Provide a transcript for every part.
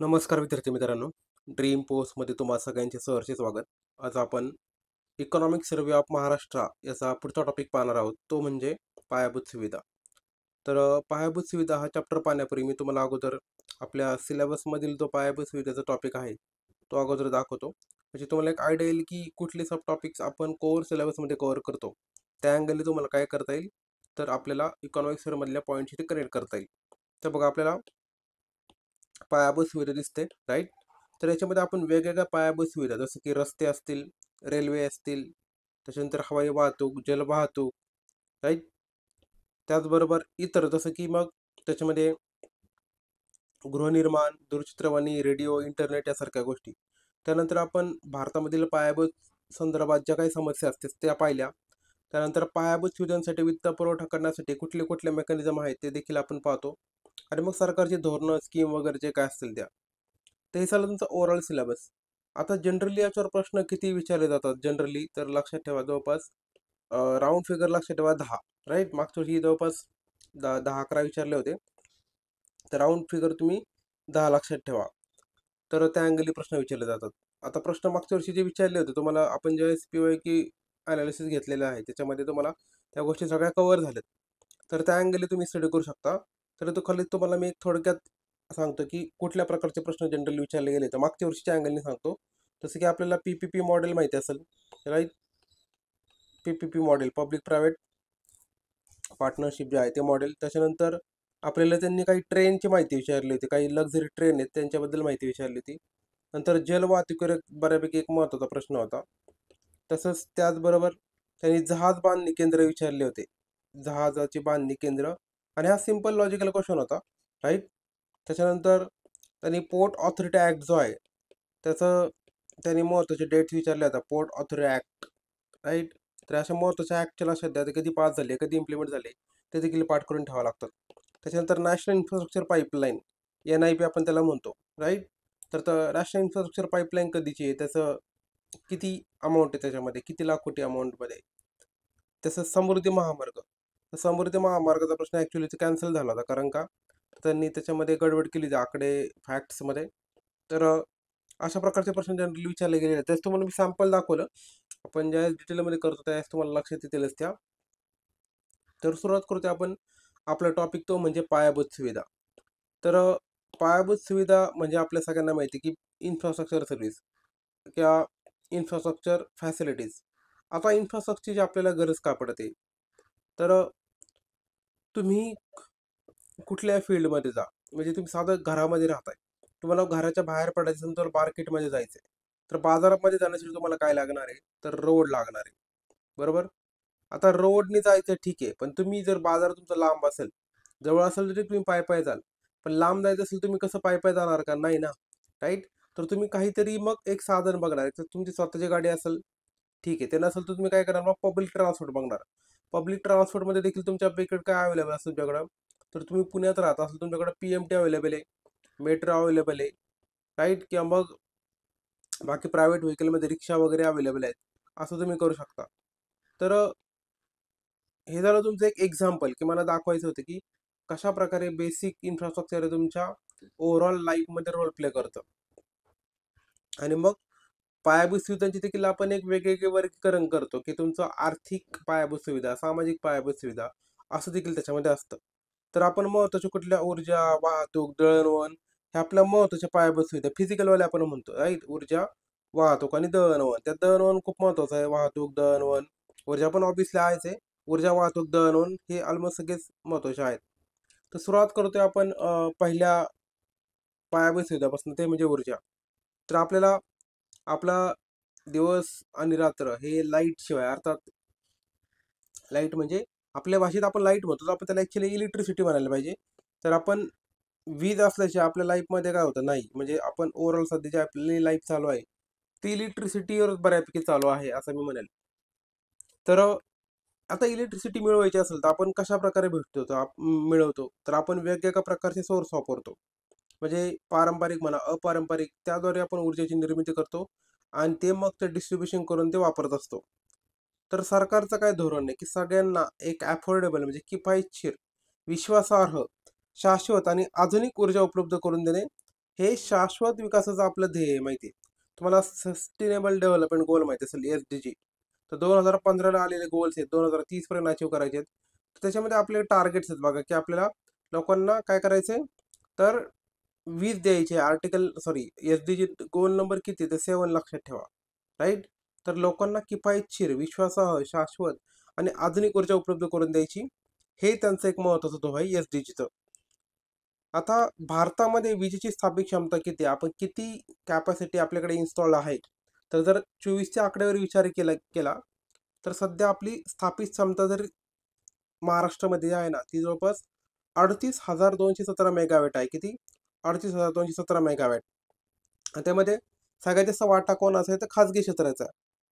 नमस्कार विद्यार्थी मित्रांनो. ड्रीम पोस्टमध्ये तुम्हा सगळ्यांचे सहर्ष स्वागत. आज आपण इकॉनॉमिक सर्व्हे ऑफ महाराष्ट्र याचा पुढचा टॉपिक पाहणार आहोत. तो म्हणजे पायाभूत सुविधा. तर पायाभूत सुविधा हा चॅप्टर पाहण्यापूर्वी मी तुम्हाला अगोदर आपल्या सिलेबसमधील जो पायाभूत सुविधाचा टॉपिक आहे तो अगोदर दाखवतो. म्हणजे तुम्हाला एक आयडिया येईल की कुठले सब टॉपिक्स आपण कोर सिलेबसमध्ये कव्हर करतो. त्या अँगलने तुम्हाला काय करता येईल, तर आपल्याला इकॉनॉमिक सर्व्हेमधल्या पॉईंटशी ते कनेक्ट करता येईल. तर बघा, आपल्याला पायाभूत सुविधा दिसते, राईट. तर याच्यामध्ये आपण वेगवेगळ्या पायाभूत सुविधा जसं की रस्ते असतील, रेल्वे असतील, त्याच्यानंतर हवाई वाहतूक, जलवाहतूक, राईट. त्याचबरोबर इतर जसं की मग त्याच्यामध्ये गृहनिर्माण, दूरचित्रवाणी, रेडिओ, इंटरनेट यासारख्या गोष्टी. त्यानंतर आपण भारतामधील पायाभूत संदर्भात ज्या काही समस्या असतील त्या पाहिल्या. त्यानंतर पायाभूत सुविधांसाठी वित्त पुरवठा करण्यासाठी कुठले कुठले मेकॅनिझम आहेत ते देखील आपण पाहतो. आणि मग सरकारची धोरणं, स्कीम वगैरे जे काय असतील त्या. तर हे झालं तुमचं ओव्हरऑल सिलेबस. आता जनरली याच्यावर प्रश्न किती विचारले जातात जनरली, तर लक्षात ठेवा जवळपास राऊंड फिगर लक्षात ठेवा 10, राईट. मागच्या वर्षी जवळपास 10-11 विचारले होते. तर राऊंड फिगर तुम्ही 10 लक्षात ठेवा. तर त्या अँगली प्रश्न विचारले जातात. आता प्रश्न मागच्या वर्षी जे विचारले होते तुम्हाला, आपण ज्यावेळेस PYQ अनालिसिस घेतलेलं आहे त्याच्यामध्ये तुम्हाला त्या गोष्टी सगळ्या कव्हर झाल्यात. तर त्या अँगली तुम्ही स्टडी करू शकता. तर तो खाली तुम्हाला मी एक थोडक्यात सांगतो की कुठल्या प्रकारचे प्रश्न जनरली विचारले गेले. तर मागच्या वर्षीच्या अँगलने सांगतो. जसं की आपल्याला PPP मॉडेल माहिती असेल, right. PPP model, public private partnership जे आहे ते मॉडेल. त्याच्यानंतर आपल्याला त्यांनी काही ट्रेनची माहिती विचारली होती, काही लक्झरी ट्रेन आहेत त्यांच्याबद्दल माहिती विचारली होती. नंतर जलवाहतुकीवर बऱ्यापैकी एक महत्त्वाचा प्रश्न होता. तसंच त्याचबरोबर त्यांनी जहाज बांधणी केंद्र विचारले होते, जहाजाची बांधणी केंद्र. आणि हा सिंपल लॉजिकल क्वेश्चन होता, राईट. त्याच्यानंतर त्यांनी पोर्ट ऑथॉरिटी ॲक्ट जो आहे त्याचं त्यांनी महत्त्वाचे डेट्स विचारले होता, पोर्ट ऑथॉरिटी ॲक्ट, राईट. तर अशा महत्त्वाच्या ॲक्टच्या लक्षात द्या, ते कधी पास झाले, कधी इम्प्लिमेंट झाले, ते देखील पाठ करून ठेवावं लागतात. त्याच्यानंतर नॅशनल इन्फ्रास्ट्रक्चर पाईपलाईन, NIP आपण त्याला म्हणतो, राईट. तर नॅशनल इन्फ्रास्ट्रक्चर पाईपलाईन कधीची आहे, त्याचं किती अमाऊंट आहे, त्याच्यामध्ये किती लाख कोटी अमाऊंटमध्ये. तसंच समृद्धी महामार्ग. तर समृद्धी महामार्गाचा प्रश्न ॲक्च्युली कॅन्सल झाला होता, कारण का त्यांनी त्याच्यामध्ये गडबड केली होती आकडे फॅक्ट्समध्ये. तर अशा प्रकारचे प्रश्न जनरली विचारले गेलेले आहेत. त्याच तुम्हाला मी सॅम्पल दाखवलं. आपण ज्यावेळेस डिटेलमध्ये करतो त्यावेळेस तुम्हाला लक्षात येतीलच त्या. तर सुरुवात करतो आपण आपला टॉपिक, तो म्हणजे पायाभूत सुविधा. तर पायाभूत सुविधा म्हणजे आपल्या सगळ्यांना माहिती आहे की इन्फ्रास्ट्रक्चर सर्व्हिस किंवा इन्फ्रास्ट्रक्चर फॅसिलिटीज. आता इन्फ्रास्ट्रक्चरची आपल्याला गरज का पडते, तर तुम्ही कुठल्या फील्डमध्ये जा, म्हणजे तुम्ही साधं घरामध्ये राहताय, तुम्हाला घराच्या बाहेर पडायचं असेल तर मार्केटमध्ये जायचं आहे. तर बाजारामध्ये जाण्यासाठी तुम्हाला काय लागणार आहे, तर रोड लागणार आहे, बरोबर. आता रोडने जायचं ठीक आहे, पण तुम्ही जर बाजार तुमचा लांब असेल, जवळ असेल तरी तुम्ही पायी पायी जाल. पण लांब जायचं असेल तुम्ही कसं पायी पायी जाणार का, नाही ना, राईट. तर तुम्ही काहीतरी मग एक साधन बघणार आहे. तर तुमची स्वतःची गाडी असेल ठीक आहे, ते नसेल तर तुम्ही काय करणार, मग पब्लिक ट्रान्सपोर्ट बघणार. पब्लिक ट्रान्सपोर्टमध्ये देखील तुमच्यापैकी काय अवेलेबल असेल तुमच्याकडं, तर तुम्ही पुण्यात राहत असाल तुमच्याकडे PMT अवेलेबल आहे, मेट्रो अवेलेबल आहे, राईट. किंवा मग बाकी प्रायव्हेट व्हेकलमध्ये रिक्षा वगैरे अवेलेबल आहेत. असं तुम्ही करू शकता. तर हे झालं तुमचं एक एक्झाम्पल, की मला दाखवायचं होतं की कशा प्रकारे बेसिक इन्फ्रास्ट्रक्चर तुमच्या ओव्हरऑल लाईफमध्ये रोल प्ले करतं. आणि मग पायाभूत सुविधांची देखील आपण एक वेगवेगळे वर्गीकरण करतो, की तुमचं आर्थिक पायाभूत सुविधा, सामाजिक पायाभूत सुविधा असं देखील त्याच्यामध्ये असतं. तर आपण महत्त्वाच्या कुठल्या ऊर्जा, वाहतूक, दळणवळण ह्या आपल्या महत्त्वाच्या पायाभूत सुविधा फिजिकलवाल्या आपण म्हणतो, राईट. ऊर्जा, वाहतूक आणि दळणवळण. त्यात दळणवळण खूप महत्त्वाचं आहे. वाहतूक, दळणवळण, ऊर्जा पण ऑब्व्हियसली आहेच आहे. ऊर्जा, वाहतूक, दळणवळण हे ऑलमोस्ट सगळेच महत्त्वाचे आहेत. तर सुरुवात करतोय आपण पहिल्या पायाभूत सुविधापासून, ते म्हणजे ऊर्जा. तर आपल्याला आपला दिवस आणि रात्र हे लाईट शिवाय, अर्थात लाईट म्हणजे आपल्या भाषेत आपण लाईट म्हणतो, तर आपण त्याला ॲक्च्युअली इलेक्ट्रिसिटी म्हणायला पाहिजे. तर आपण वीज असल्याशिवाय आपल्या लाईफमध्ये काय होतं, नाही. म्हणजे आपण ओव्हरऑल सध्या जी आपली लाईफ चालू आहे ती इलेक्ट्रिसिटीवर बऱ्यापैकी चालू आहे असं मी म्हणेल. तर आता इलेक्ट्रिसिटी मिळवायची असेल तर आपण कशाप्रकारे भेटतो, तर मिळवतो, तर आपण वेगवेगळ्या प्रकारचे सोर्स वापरतो. म्हणजे पारंपरिक म्हणा, अपारंपरिक, त्याद्वारे आपण ऊर्जेची निर्मिती करतो आणि ते मग ते डिस्ट्रीब्युशन करून ते वापरत असतो. तर सरकारचं काय धोरण आहे, की सगळ्यांना एक अफोर्डेबल म्हणजे किफायतशीर, विश्वासार्ह, शाश्वत आणि आधुनिक ऊर्जा उपलब्ध करून देणे हे शाश्वत विकासाचं आपलं ध्येय आहे माहिती आहे. तुम्हाला सस्टेनेबल डेव्हलपमेंट गोल माहिती असेल, SDG. तर 2015ला आलेले गोल्स आहेत, 2030 पर्यंत अचीव करायचे आहेत. तर त्याच्यामध्ये आपले टार्गेट्स आहेत बघा, की आपल्याला लोकांना काय करायचंय, तर वीज द्यायची article sorry SDG goal number किती ते 7 लक्षात ठेवा. राईट. तर लोकांना किफायतशीर, विश्वासार्ह, शाश्वत आणि आधुनिक ऊर्जा उपलब्ध करून द्यायची, हे त्यांचं एक महत्वाचं धोरण आहे SDGचं. आता भारतामध्ये विजेची स्थापित क्षमता किती आपण किती कॅपॅसिटी आपल्याकडे इन्स्टॉल आहे, तर जर 24च्या आकड्यावर विचार केला तर सध्या आपली स्थापित क्षमता जर महाराष्ट्रामध्ये आहे ना, ती जवळपास 38,217 मेगावॅट आहे. किती? 38,217 मेगावॅट. आणि त्यामध्ये सगळ्यात जास्त वाटा कोणाचा आहे, तर खाजगी क्षेत्राचा.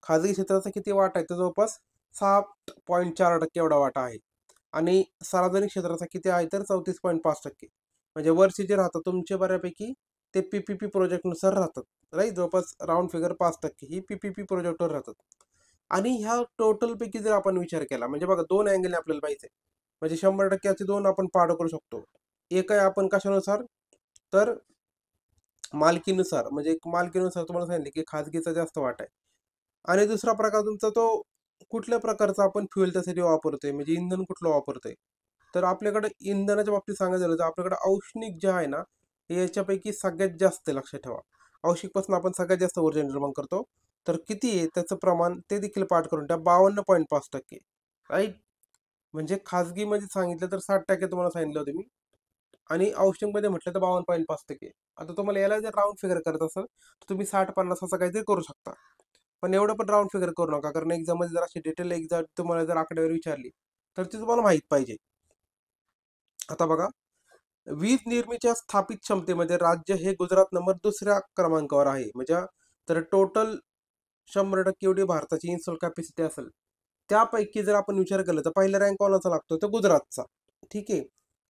खाजगी क्षेत्राचा किती वाटा आहे, तर जवळपास 7.4% एवढा वाटा आहे. आणि सार्वजनिक क्षेत्राचा किती आहे, तर 34.5%. म्हणजे वरचे जे राहतात तुमचे बऱ्यापैकी ते PPP प्रोजेक्टनुसार राहतात. राईट. जवळपास राऊंड फिगर 5% ही PPP प्रोजेक्टवर राहतात. आणि ह्या टोटलपैकी जर आपण विचार केला, म्हणजे बघा 2 अँगल आपल्याला पाहिजे. म्हणजे 100% दोन आपण पार्ट करू शकतो. एक आहे आपण कशानुसार, तर मालकीनुसार, म्हणजे मालकीनुसार तुम्हाला सांगितले की खाजगीचा जास्त वाटा आहे. आणि दुसरा प्रकार तुमचा तो कुठल्या प्रकारचा आपण फ्युएल त्यासाठी वापरतोय, म्हणजे इंधन कुठलं वापरतोय. तर आपल्याकडे इंधनाच्या बाबतीत सांगायचं झालं तर आपल्याकडे औष्णिक जे आहे ना, हे याच्यापैकी सगळ्यात जास्त आहे, लक्षात ठेवा. औष्णिकपासून आपण सगळ्यात जास्त ऊर्जा निर्माण करतो. तर किती आहे त्याचं प्रमाण ते देखील पाठ करून त्या 52.5%. राईट. म्हणजे खाजगीमध्ये सांगितलं तर 60% तुम्हाला सांगितलं होतं मी. आणि औष्णिकमध्ये म्हटलं तर 52.5%. आता तुम्हाला याला जर राऊंड फिगर करत असाल तर तुम्ही 60-50 असं काहीतरी करू शकता. पण एवढं पण राऊंड फिगर करू नका, कारण एक्झाममध्ये जर अशी डिटेल एक्झाम तुम्हाला जर आकडेवारी विचारली तर ती तुम्हाला माहित पाहिजे. आता बघा, वीज निर्मितीच्या स्थापित क्षमतेमध्ये राज्य हे गुजरात नंबर 2ऱ्या क्रमांकावर आहे. म्हणजे तर टोटल 100% एवढी भारताची इन्स्टॉल कॅपॅसिटी असेल, त्यापैकी जर आपण विचार केला तर पहिला रँक कोणाचा लागतो, तर गुजरातचा. ठीक आहे.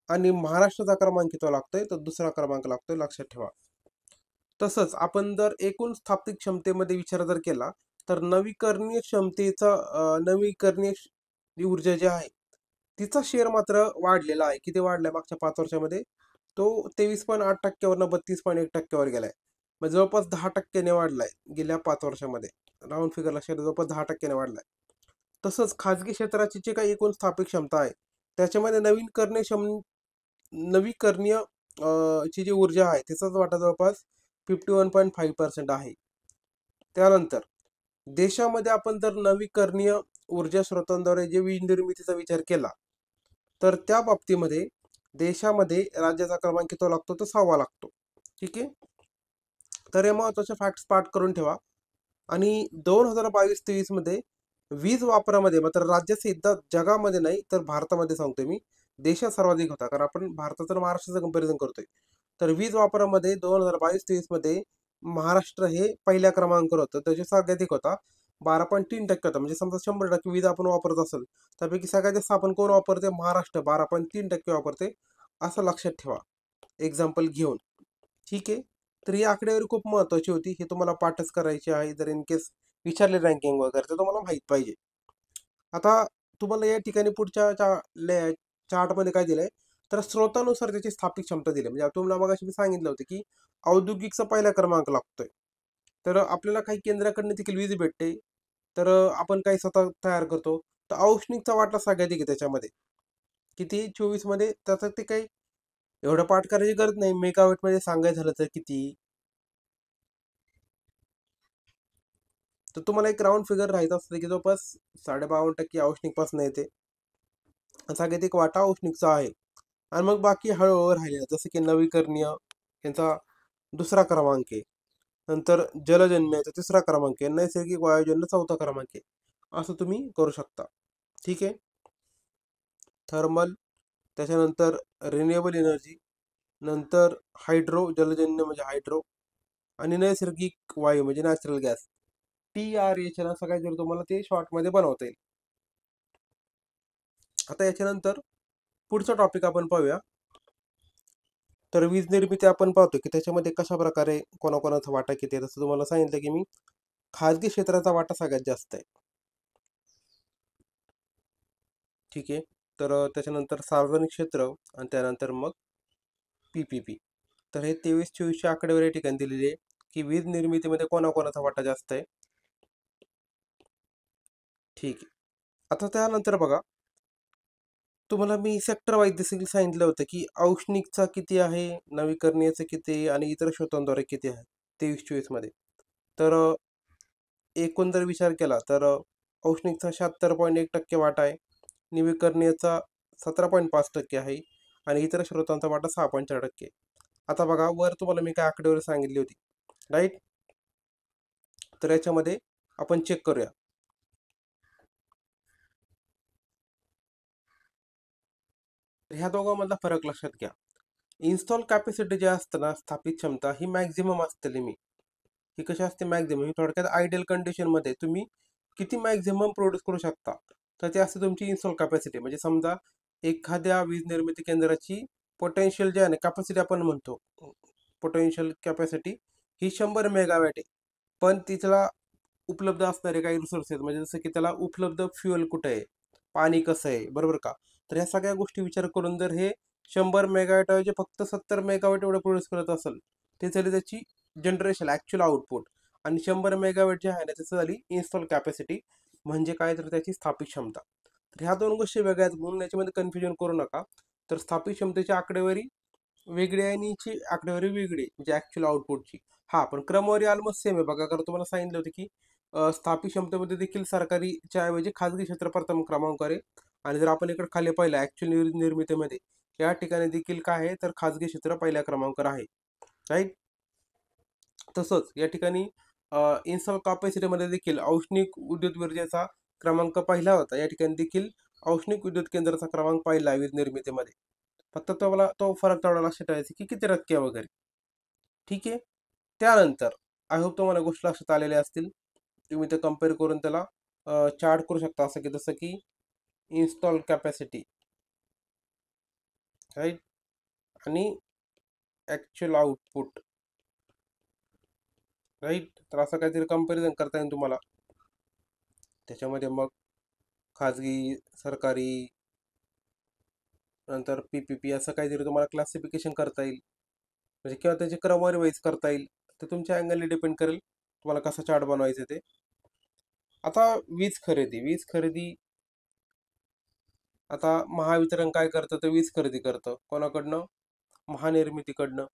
आणि महाराष्ट्राचा क्रमांक किती लागतोय, तर 2रा क्रमांक लागतोय, लक्षात ठेवा. तसंच आपण जर एकूण स्थापित क्षमतेमध्ये विचार जर केला तर नवीकरणीय क्षमतेचा नवीकरणीय जी ऊर्जा जी आहे तिचा शेअर मात्र वाढलेला आहे. किती वाढलाय मागच्या 5 वर्षामध्ये, तो 23.8%वरनं 32.1%वर गेलाय. म्हणजे जवळपास 10%ने वाढलाय गेल्या 5 वर्षामध्ये. राऊंड फिगर लक्षात जवळपास 10%ने वाढलाय. तसंच खाजगी क्षेत्राची जी काही एकूण स्थापित क्षमता आहे त्याच्यामध्ये नवीकरणीय ची जी ऊर्जा आहे त्याचाच वाटा जवळपास 51.5% आहे. त्यानंतर देशामध्ये आपण जर नवीकरणीय ऊर्जा स्रोतांद्वारे जे वीज निर्मितीचा विचार केला तर त्या बाबतीमध्ये देशामध्ये राज्याचा क्रमांक किती लागतो, तो 6वा लागतो. ठीक आहे. तर हे महत्वाचे फॅक्ट्स पाठ करून ठेवा. आणि 2022-23 मध्ये वीज वापरामध्ये मात्र राज्याचा एकदा जगामध्ये नाही तर भारतामध्ये सांगतोय मी, देशात सर्वाधिक होता, कारण आपण भारताचं आणि महाराष्ट्राचं कंपॅरिझन करतोय. तर वीज वापरामध्ये 2022-23 मध्ये महाराष्ट्र हे पहिल्या क्रमांकावर होतं, त्याचे सर्वाधिक होता 12.3% होता. म्हणजे समजा 100% वीज आपण वापरत असेल त्यापैकी सगळ्यात जास्त आपण कोण वापरते, महाराष्ट्र 12.3% वापरते, असं लक्षात ठेवा एक्झाम्पल घेऊन. ठीक आहे. तर ही आकडेवारी खूप महत्वाची होती, हे तुम्हाला पाठच करायची आहे. जर इन केस विचारले रँकिंग वगैरे तर तुम्हाला माहित पाहिजे. आता तुम्हाला या ठिकाणी पुढच्या चार्टमध्ये काय दिलंय, तर स्रोतानुसार त्याची स्थापित क्षमता दिली. म्हणजे तुम्हाला मगाशी मी सांगितलं होतं की औद्योगिकचा पहिला क्रमांक लागतोय. तर आपल्याला काही केंद्राकडनं देखील वीज भेटते. तर आपण काही स्वतः तयार करतो. तर औष्णिकचा वाटा सगळ्यात आहे त्याच्यामध्ये. किती 24 मध्ये त्याचं ते काही एवढं पाठ करायची गरज नाही. मेगावॅट मध्ये सांगायचं झालं तर किती. तर तुम्हाला एक राउंड फिगर राहायचं असतं की जवळपास 52.5% औष्णिकपासून येते. सगळ्यात एक वाटा औष्णिकचा आहे. आणि मग बाकी हळूहळू राहिले जसं की नवीकरणीय यांचा 2रा क्रमांक आहे. नंतर जलजन्य याचा 3रा क्रमांक आहे. नैसर्गिक वायुजन्य 4था क्रमांक आहे. असं तुम्ही करू शकता. ठीक आहे. थर्मल, त्याच्यानंतर रिन्युएबल एनर्जी, नंतर हायड्रो, जलजन्य म्हणजे हायड्रो, आणि नैसर्गिक वायू म्हणजे नॅचरल गॅस. TRH ना सगळ्यात जर तुम्हाला ते शॉर्टमध्ये बनवता येईल. आता याच्यानंतर पुढचा टॉपिक आपण पाहूया. तर वीज निर्मिती आपण पाहतो की त्याच्यामध्ये कशा प्रकारे कोणाकोणाचा वाटा किती आहे. तसं तुम्हाला सांगितलं की मी खाजगी क्षेत्राचा वाटा सगळ्यात जास्त आहे. ठीक आहे. तर त्याच्यानंतर सार्वजनिक क्षेत्र आणि त्यानंतर मग PPP. तर हे 23-24ची आकडेवारी या ठिकाणी दिलेली आहे की वीज निर्मितीमध्ये कोणाकोणाचा वाटा जास्त आहे. ठीक आहे. आता त्यानंतर बघा, तुम्हाला मी सेक्टर वाईज देखील सांगितलं होतं की औष्णिकचा किती आहे, नवीकरणीयचं किती आहे आणि इतर स्रोतांद्वारे किती आहे 23-24 मध्ये. तर एकूण जर विचार केला तर औष्णिकचा 76.1% वाटा आहे, नवीकरणीयचा 17.5% आहे आणि इतर स्रोतांचा वाटा 6.4% आहे. आता बघा, वर तुम्हाला मी काय आकडेवारी सांगितली होती, राईट? तर याच्यामध्ये आपण चेक करूया. ह्या दोघांमधला फरक लक्षात घ्या. इन्स्टॉल कॅपॅसिटी जी असते ना, स्थापित क्षमता, ही मॅक्झिमम असते लिमिट. ही कशी असते? मॅक्झिमम. ही थोडक्यात आयडियल कंडिशनमध्ये तुम्ही किती मॅक्झिमम प्रोड्यूस करू शकता, तर ते असते तुमची इन्स्टॉल कॅपॅसिटी. म्हणजे समजा एखाद्या वीज निर्मिती केंद्राची पोटेन्शियल जे आहे ना, कॅपॅसिटी आपण म्हणतो, पोटेन्शियल कॅपॅसिटी ही 100 मेगावॅट आहे. पण तिला उपलब्ध असणारे काही रिसोर्सेस, म्हणजे जसं की त्याला उपलब्ध फ्युएल कुठे आहे, पाणी कसं आहे, बरोबर का? तर ह्या सगळ्या गोष्टी विचार करून जर हे 100 मेगावॅट ऐवजी फक्त 70 मेगावॅट एवढं प्रोड्यूस करत असेल, ते झाली त्याची जनरेशन ॲक्च्युअल आउटपुट. आणि 100 मेगावॅट जे आहे ना, त्याचं झाली इन्स्टॉल कॅपॅसिटी, म्हणजे काय, तर त्याची स्थापित क्षमता. तर ह्या दोन गोष्टी वेगळ्या आहेत, म्हणून याच्यामध्ये कन्फ्युजन करू नका. तर स्थापित क्षमतेची आकडेवारी वेगळी आहे आणि हिची आकडेवारी वेगळी आहे, म्हणजे ॲक्च्युअल आउटपुटची. हा, पण क्रमवारी ऑलमोस्ट सेम आहे बघा, कारण तुम्हाला सांगितलं होतं की स्थापित क्षमतेमध्ये देखील सरकारीच्या ऐवजी खाजगी क्षेत्र प्रथम क्रमांकावर आहे. आणि जर आपण इकडे खाली पाहिलं ॲक्च्युअल निर्मितीमध्ये, या ठिकाणी देखील काय आहे, तर खाजगी क्षेत्र पहिल्या क्रमांकावर आहे, राईट? तसंच या ठिकाणी इन्स्टॉल कॅपॅसिटीमध्ये देखील औष्णिक विद्युत ऊर्जेचा क्रमांक पहिला होता. या ठिकाणी देखील औष्णिक विद्युत केंद्राचा क्रमांक पहिला आहे वीज निर्मितीमध्ये. फक्त तो मला तो फरक तेवढा लक्षात ठेवायचा की किती टक्के वगैरे. ठीक आहे. त्यानंतर आय होप तुम्हाला गोष्टी लक्षात आलेल्या असतील. तुम्ही ते कम्पेअर करून त्याला चार्ट करू शकता, असं की जसं की इन्स्टॉल कॅपॅसिटी, राईट, आणि ॲक्च्युअल आउटपुट, राईट. तर असं काहीतरी कंपॅरिझन करता येईल तुम्हाला. त्याच्यामध्ये मग खाजगी, सरकारी, नंतर PPP असं काहीतरी तुम्हाला क्लासिफिकेशन करता येईल, म्हणजे किंवा त्याची क्रमवारी वाईज करता येईल. तर तुमच्या अँगलने डिपेंड करेल तुम्हाला कसा चार्ट बनवायचा ते. आता वीज खरेदी आता महावितरण काय करतं, तर वीज खरेदी करतं कोणाकडनं? महानिर्मितीकडनं.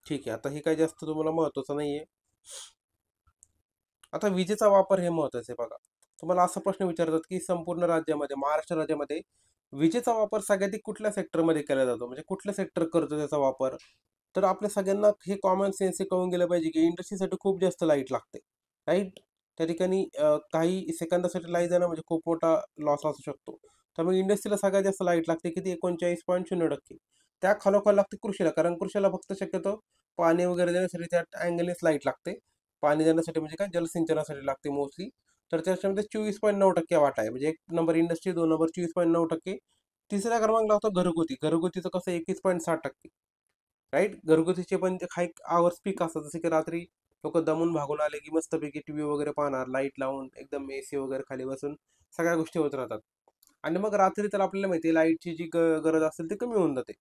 ठीक आहे. आता हे काही जास्त तुम्हाला महत्त्वाचं नाहीये. आता विजेचा वापर हे महत्त्वाचं आहे बघा. तुम्हाला असा प्रश्न विचारतात की संपूर्ण राज्यामध्ये, महाराष्ट्र राज्यामध्ये विजेचा वापर सगळ्यात कुठल्या सेक्टरमध्ये केला जातो, म्हणजे कुठलं सेक्टर करतो त्याचा वापर? तर आपल्या सगळ्यांना हे कॉमन सेन्स हे कळून गेलं पाहिजे की इंडस्ट्रीसाठी खूप जास्त लाईट लागते, राईट? त्या ठिकाणी काही सेकंदासाठी लाईट जाणं म्हणजे खूप मोठा लॉस असू शकतो. त्यामुळे इंडस्ट्रीला सगळ्यात जास्त लाईट लागते, किती? 39.0%. त्या खालोखाल लागते कृषीला, कारण कृषीला फक्त शक्यतो पाणी वगैरे देण्यासाठी त्या अँगलनेच लाईट लागते. पाणी देण्यासाठी म्हणजे काय, जलसिंचनासाठी लागते मोस्टली. तर त्याच्यामध्ये 24.9% वाटा आहे, म्हणजे एक नंबर इंडस्ट्री, 2 नंबर 24.9%. तिसऱ्या क्रमांक लागतो घरगुती. घरगुतीचं कसं 21.6%, राईट? घरगुतीचे पण काही आवर्स पीक असतात, जसे की रात्री लोक दमून भागून आले की मस्तपैकी टीव्ही वगैरे पाहणार, लाईट लावून एकदम AC वगैरे खाली बसून सगळ्या गोष्टी होत राहतात. आणि मग रात्री तर आपल्याला माहिती आहे लाईटची जी गरज असेल ती कमी होऊन जाते,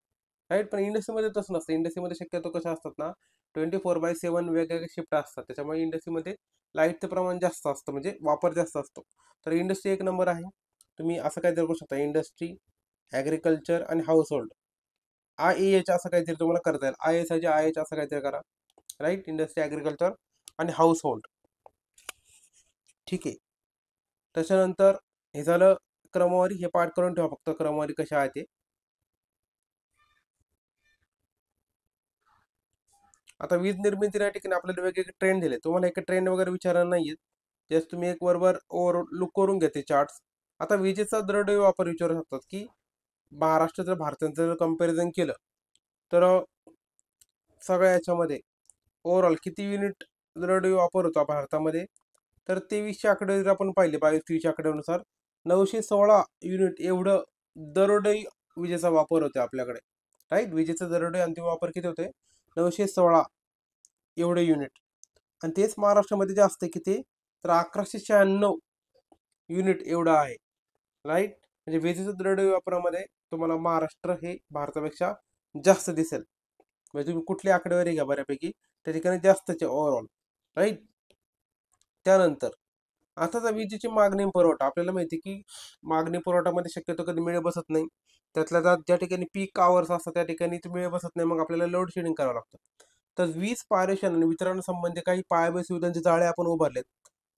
राईट? पण इंडस्ट्रीमध्ये तसं नसतं. इंडस्ट्रीमध्ये शक्यतो कशा असतात ना, 24/7 वेगवेगळ्या शिफ्ट असतात. त्याच्यामुळे इंडस्ट्रीमध्ये लाईटचं प्रमाण जास्त असतं, म्हणजे वापर जास्त असतो. तर इंडस्ट्री एक नंबर आहे. तुम्ही असं काहीतरी करू शकता, इंडस्ट्री, ॲग्रिकल्चर आणि हाऊस होल्ड. IEH असं काहीतरी तुम्हाला करता येईल. IH असं काहीतरी करा, राईट? इंडस्ट्री, ॲग्रिकल्चर आणि हाऊस होल्ड. ठीक आहे. त्याच्यानंतर हे झालं क्रमवारी. हे पाठ करून ठेवा फक्त, क्रमवारी कशा आहे ते. आता वीज निर्मिती या ठिकाणी आपल्याला वेगवेगळे ट्रेंड दिले. तुम्हाला एक ट्रेंड वगैरे विचारणार नाहीये. जस्ट तुम्ही एक बरोबर ओव्हर लुक करून घ्या ते चार्ट्स. आता विजेचा दरडोई वापर विचारू शकतात की महाराष्ट्र जर भारताचं जर कंपॅरिझन केलं, तर सगळ्या याच्यामध्ये ओव्हरऑल किती युनिट दरडोई वापर होता भारतामध्ये? तर 2300 आकडे जर आपण पाहिले, 22-23 आकड्यानुसार 916 युनिट एवढं दरडोई विजेचा वापर होतो आपल्याकडे, राईट? विजेचा दरडोई अंतिम वापर किती होते? 916 एवढे युनिट. आणि तेच महाराष्ट्रामध्ये जास्त आहे किती? तर 1196 युनिट एवढं आहे, राईट? म्हणजे विजेच्या दरडोई वापरामध्ये तुम्हाला महाराष्ट्र हे भारतापेक्षा जास्त दिसेल. म्हणजे तुम्ही कुठली आकडेवारी घ्या बऱ्यापैकी त्या ठिकाणी जास्तच आहे ओव्हरऑल, राईट. त्यानंतर आता विजेची मागणी आणि पुरवठा आपल्याला माहिती आहे की मागणी पुरवठामध्ये शक्यतो कधी मेळ बसत नाही. त्यातल्या त्यात ज्या ठिकाणी पीक आवर्स असतात त्या ठिकाणी ते मेळ बसत नाही, मग आपल्याला लोड शेडिंग करावं लागतं. तर वीज पारेषण आणि वितरण संबंधी काही पायाभूत सुविधांचे जाळे आपण उभारलेत.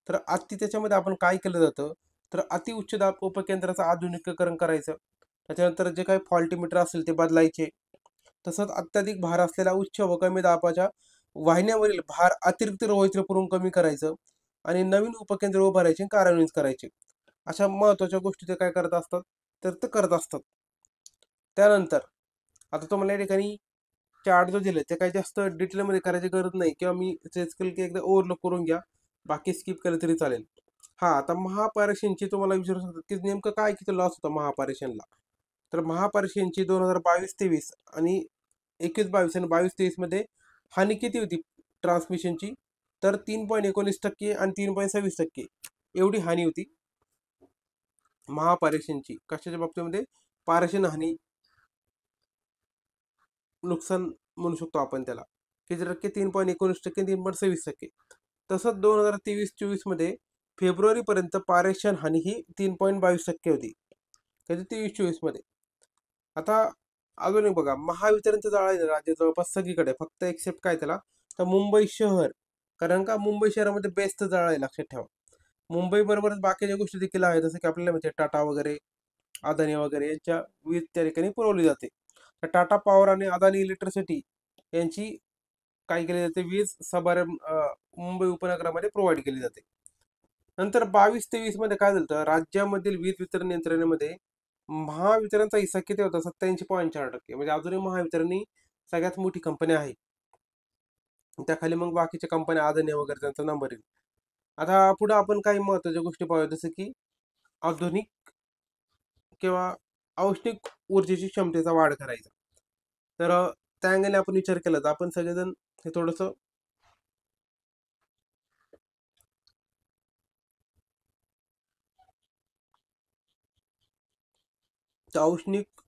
तर त्याच्यामध्ये आपण काय केलं जातं, तर अति उच्च दाब उपकेंद्राचं आधुनिकीकरण करायचं. त्याच्यानंतर जे काही फॉल्टी मीटर असेल ते बदलायचे. तसंच अत्याधिक भार असलेल्या उच्च व कमी दाबाच्या वाहिन्यावरील भार अतिरिक्त रोहित्रीपुरवून कमी करायचं आणि नवीन उपकेंद्र उभारायचे कार्यान्वित करायचे. अशा महत्त्वाच्या गोष्टी ते काय करत असतात, तर ते करत असतात. त्यानंतर आता तुम्हाला या ठिकाणी चार्ट जो दिले ते काही जास्त डिटेलमध्ये करायची गरज नाही, किंवा मी चेस केलं की एकदा ओव्हरलोक करून घ्या, बाकी स्किप केलं तरी चालेल. हा, आता महापारेषणची तुम्हाला विचारू शकतात की नेमकं काय किती लॉस होता महापारेषणला. तर महापारेषणची 2022-23 आणि 21-22 आणि 22-23 मध्ये हानी किती होती ट्रान्समिशनची, तर 3.19% आणि 3.26% एवढी हानी होती महापारेषणची. कशाच्या बाबतीमध्ये? पारेषण हानी, नुकसान म्हणू शकतो आपण त्याला. किती टक्के? 3.19%, 3.26%. तसंच 2023-24 मध्ये फेब्रुवारीपर्यंत पारेषण हानी ही 3.22% होती. कधी? 23-24 मध्ये. आता अजून एक बघा, महावितरणचं जाळं आहे ना राज्यात जवळपास सगळीकडे, फक्त एक्सेप्ट काय त्याला, तर मुंबई शहर. कारण का मुंबई शहरामध्ये बेस्ट जाळं आहे, लक्षात ठेवा. मुंबई बरोबरच बाकीच्या गोष्टी देखील आहेत, जसं की आपल्याला माहिती आहे टाटा वगैरे, अदानी वगैरे यांच्या वीज त्या ठिकाणी पुरवली जाते. तर टाटा पॉवर आणि अदानी इलेक्ट्रिसिटी यांची काय केली जाते, वीज मुंबई उपनगरामध्ये प्रोव्हाइड केली जाते. नंतर 22-23 मध्ये काय झालं, राज्यामधील वीज वितरण यंत्रणेमध्ये महावितरणचा हिस्सा किती होता? 87.4%. म्हणजे अजूनही महावितरण ही सगळ्यात मोठी कंपनी आहे. त्याखाली मग बाकीच्या कंपन्या अदानी वगैरे त्यांचा नंबर येईल. आता पुढे आपण काही महत्त्वाच्या गोष्टी पाहूया, जसं की आधुनिक किंवा औष्णिक ऊर्जेची क्षमतेचा वाढ करायचा. तर त्या अँगलने आपण विचार केला तर आपण सगळेजण हे थोडंसं औष्णिक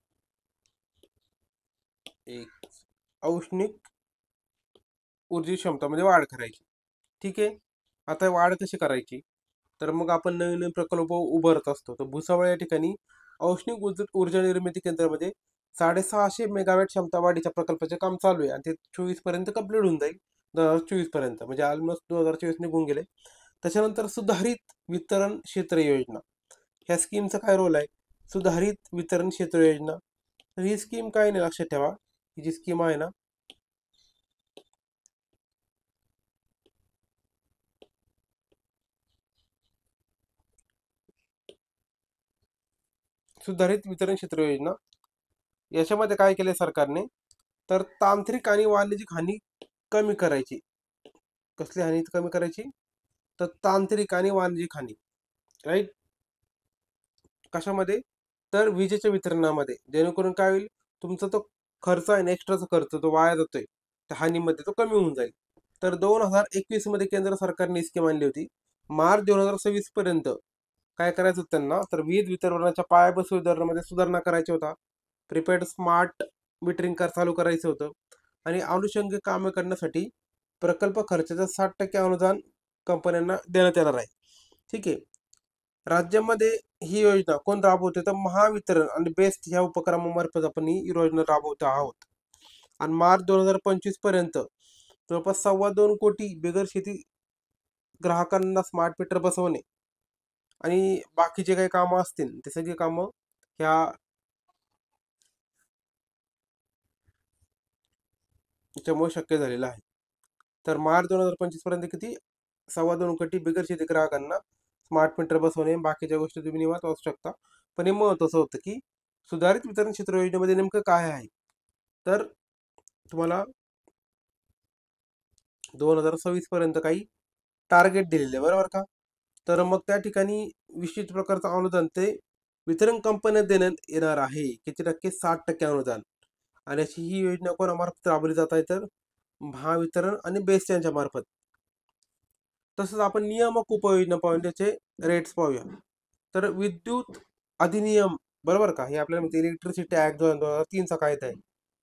एक औष्णिक ऊर्जेची क्षमतामध्ये वाढ करायची. ठीक आहे. आता वाढ कशी करायची, तर मग आपण नवीन नवीन प्रकल्प उभारत असतो. तर भुसावळ या ठिकाणी औष्णिक ऊर्जा निर्मिती केंद्रामध्ये 650 मेगावॅट क्षमता वाढीच्या प्रकल्पाचे काम चालू आहे आणि ते 24 पर्यंत कंप्लीट होऊन जाईल. 2024 पर्यंत, म्हणजे ऑलमोस्ट 2024 निघून गेले. त्याच्यानंतर सुधारित वितरण क्षेत्र योजना, ह्या स्कीमचा काय रोल आहे? सुधारित वितरण क्षेत्र योजना. तर ही स्कीम काय नाही, लक्षात ठेवा, ही जी स्कीम आहे ना, सुधारित वितरण क्षेत्र योजना, याच्यामध्ये काय केलंय सरकारने, तर तांत्रिक आणि वाणिज्यिक हानी कमी करायची. कसली हानी कमी करायची? तर तांत्रिक आणि वाणिज्यिक हानी, राईट. कशामध्ये? तर विजेच्या वितरणामध्ये, जेणेकरून काय होईल, तुमचा तो खर्च आहे ना, एक्स्ट्राचा खर्च तो वाया जातोय, त्या हानीमध्ये तो कमी होऊन जाईल. तर 2021 मध्ये केंद्र सरकारने स्कीम आणली होती. मार्च 2026 पर्यंत काय करायचं होतं त्यांना, तर वीज वितरणाच्या पायाभूत सुविधांमध्ये सुधारणा करायची होता. प्रिपेड स्मार्ट मीटरिंग चालू करायचं होतं आणि अनुषंगिक कामे करण्यासाठी प्रकल्प खर्चाचं 60% अनुदान कंपन्यांना देण्यात येणार आहे. ठीक आहे. राज्यामध्ये ही योजना कोण राबवते, तर महावितरण आणि बेस्ट ह्या उपक्रमामार्फत आपण ही योजना राबवत आहोत. आणि मार्च 2025 पर्यंत जवळपास 2.25 कोटी बिगर शेती ग्राहकांना स्मार्ट मीटर बसवणे आणि बाकीचे काही कामं असतील ते सगळी कामं ह्या याच्यामुळे शक्य झालेलं आहे. तर मार्च 2025 पर्यंत किती? 2.25 कोटी बिगर शेती ग्राहकांना स्मार्ट मीटर बसवणे, बाकीच्या गोष्टी तुम्ही निवांत वाचू शकता. पण हे महत्त्वाचं होतं की सुधारित वितरण क्षेत्र योजनेमध्ये नेमकं काय आहे, तर तुम्हाला 2026 पर्यंत काही टार्गेट दिलेले आहे, बरोबर का? तर मग त्या ठिकाणी विशिष्ट प्रकारचं अनुदान ते वितरण कंपन्यात देण्यात येणार आहे. किती टक्के? 60% अनुदान. आणि अशी ही योजना कोणामार्फत राबवली जात आहे, तर महावितरण आणि बेस्ट यांच्या मार्फत. तसंच आपण नियामक उपाययोजना पाहून त्याचे रेट्स पाहूया. तर विद्युत अधिनियम बरोबर का? हे आपल्याला माहिती इलेक्ट्रिसिटी ऍक्ट 2003चा कायदा आहे.